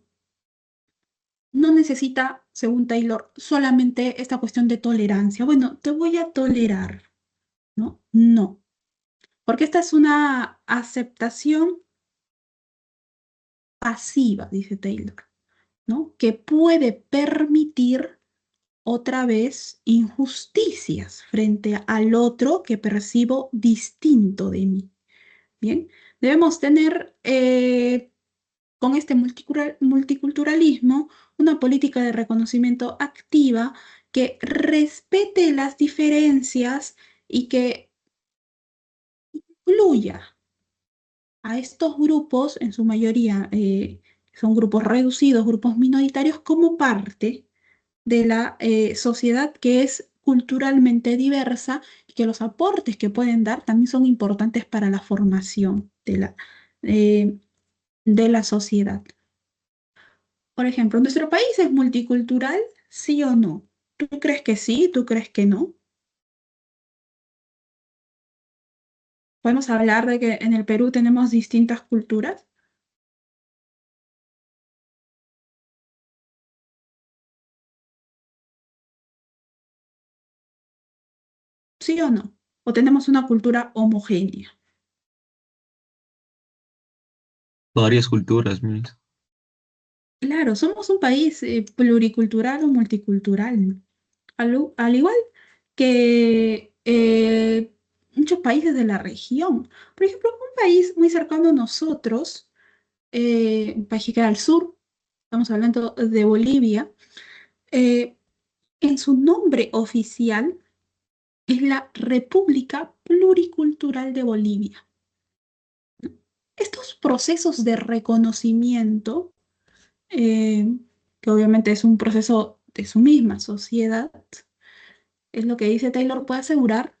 S1: no necesita, según Taylor, solamente esta cuestión de tolerancia. Bueno, te voy a tolerar, ¿no? No, porque esta es una aceptación pasiva, dice Taylor, ¿no? Que puede permitir otra vez injusticias frente al otro que percibo distinto de mí. Bien, debemos tener con este multiculturalismo una política de reconocimiento activa que respete las diferencias y que incluya a estos grupos, en su mayoría son grupos reducidos, grupos minoritarios, como parte de la sociedad que es culturalmente diversa y que los aportes que pueden dar también son importantes para la formación eh, de la sociedad. Por ejemplo, ¿nuestro país es multicultural? ¿Sí o no? ¿Tú crees que sí? ¿Tú crees que no? ¿Podemos hablar de que en el Perú tenemos distintas culturas? ¿Sí o no? ¿O tenemos una cultura homogénea?
S2: Varias culturas, Mills.
S1: Claro, somos un país pluricultural o multicultural. Al igual que muchos países de la región. Por ejemplo, un país muy cercano a nosotros, un país que queda al sur, estamos hablando de Bolivia, eh, en su nombre oficial es la República Pluricultural de Bolivia. Estos procesos de reconocimiento, eh, que obviamente es un proceso de su misma sociedad, es lo que dice Taylor, puede asegurar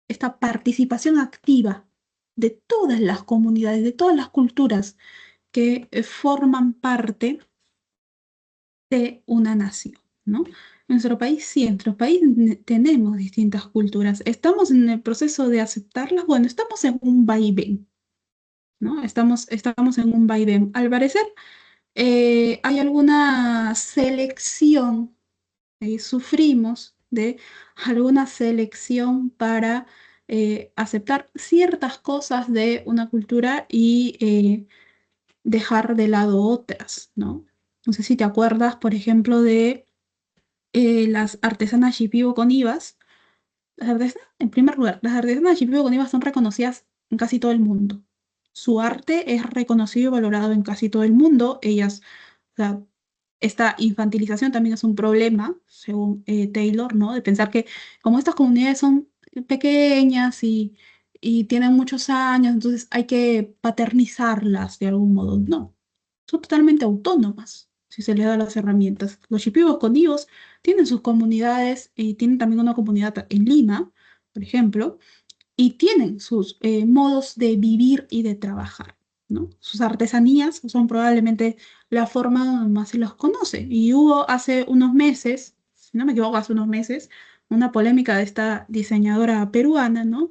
S1: esta participación activa de todas las comunidades, de todas las culturas que forman parte de una nación, ¿no? En nuestro país sí, en nuestro país tenemos distintas culturas. ¿Estamos en el proceso de aceptarlas? Bueno, estamos en un vaivén, ¿no? Estamos en un vaivén. Al parecer, hay alguna selección, sufrimos de alguna selección para aceptar ciertas cosas de una cultura y dejar de lado otras, ¿no? No sé si te acuerdas, por ejemplo, de las artesanas Shipibo con IVAs. En primer lugar, las artesanas Shipibo con IVAs son reconocidas en casi todo el mundo. Su arte es reconocido y valorado en casi todo el mundo. Ellas, o sea, esta infantilización también es un problema, según Taylor, ¿no? De pensar que como estas comunidades son pequeñas y tienen muchos años, entonces hay que paternizarlas de algún modo. No, son totalmente autónomas si se les da las herramientas. Los shipibos condivos tienen sus comunidades y tienen también una comunidad en Lima, por ejemplo, y tienen sus modos de vivir y de trabajar. ¿no? Sus artesanías son probablemente la forma donde más se los conoce. Y hubo hace unos meses, si no me equivoco, hace unos meses, una polémica de esta diseñadora peruana, ¿no?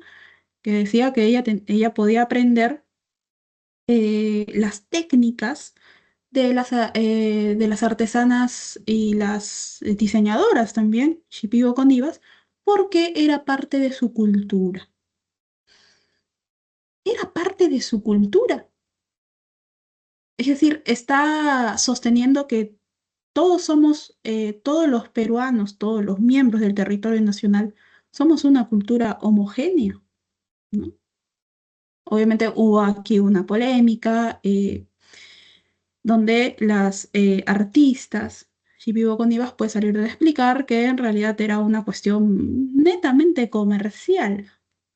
S1: Que decía que ella podía aprender las técnicas de las artesanas y las diseñadoras también, Shipibo Conivas, porque era parte de su cultura. Era parte de su cultura. Es decir, está sosteniendo que todos somos, todos los peruanos, todos los miembros del territorio nacional, somos una cultura homogénea, ¿no? Obviamente hubo aquí una polémica donde las artistas, Shipibo Conivas puede salir de explicar que en realidad era una cuestión netamente comercial,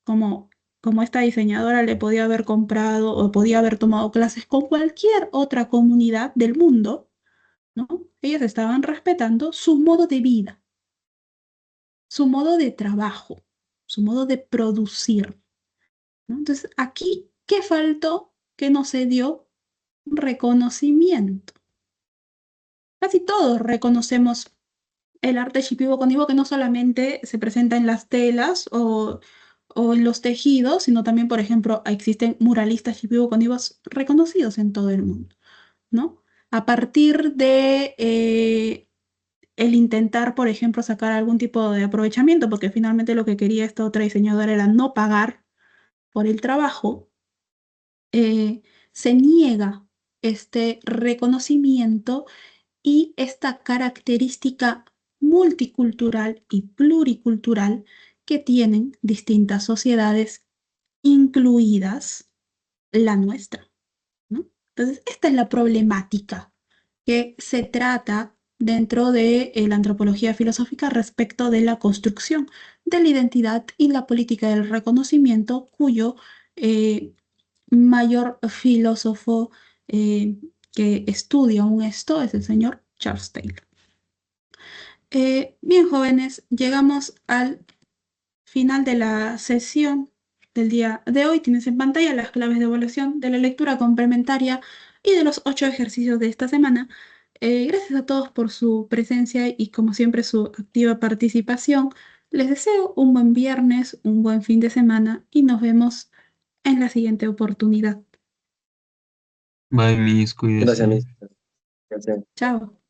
S1: como, como esta diseñadora le podía haber comprado o podía haber tomado clases con cualquier otra comunidad del mundo, ¿no? Ellas estaban respetando su modo de vida, su modo de trabajo, su modo de producir, ¿no? Entonces, aquí, ¿qué faltó que no se dio? Reconocimiento. Casi todos reconocemos el arte shipibo-conibo que no solamente se presenta en las telas o en los tejidos, sino también, por ejemplo, existen muralistas shipibo-conibos reconocidos en todo el mundo, ¿no? A partir de el intentar, por ejemplo, sacar algún tipo de aprovechamiento, porque finalmente lo que quería esta otra diseñadora era no pagar por el trabajo, se niega este reconocimiento y esta característica multicultural y pluricultural que tienen distintas sociedades, incluidas la nuestra, ¿no? Entonces, esta es la problemática que se trata dentro de la antropología filosófica respecto de la construcción de la identidad y la política del reconocimiento, cuyo eh, mayor filósofo que estudia un esto es el señor Charles Taylor. Bien, jóvenes, llegamos al final de la sesión del día de hoy. Tienes en pantalla las claves de evaluación de la lectura complementaria y de los 8 ejercicios de esta semana. Gracias a todos por su presencia y como siempre su activa participación. Les deseo un buen viernes, un buen fin de semana y nos vemos en la siguiente oportunidad.
S2: Bye, Miss,
S3: Gracias,
S2: cuídese.
S3: Miss. Gracias.
S1: Chao.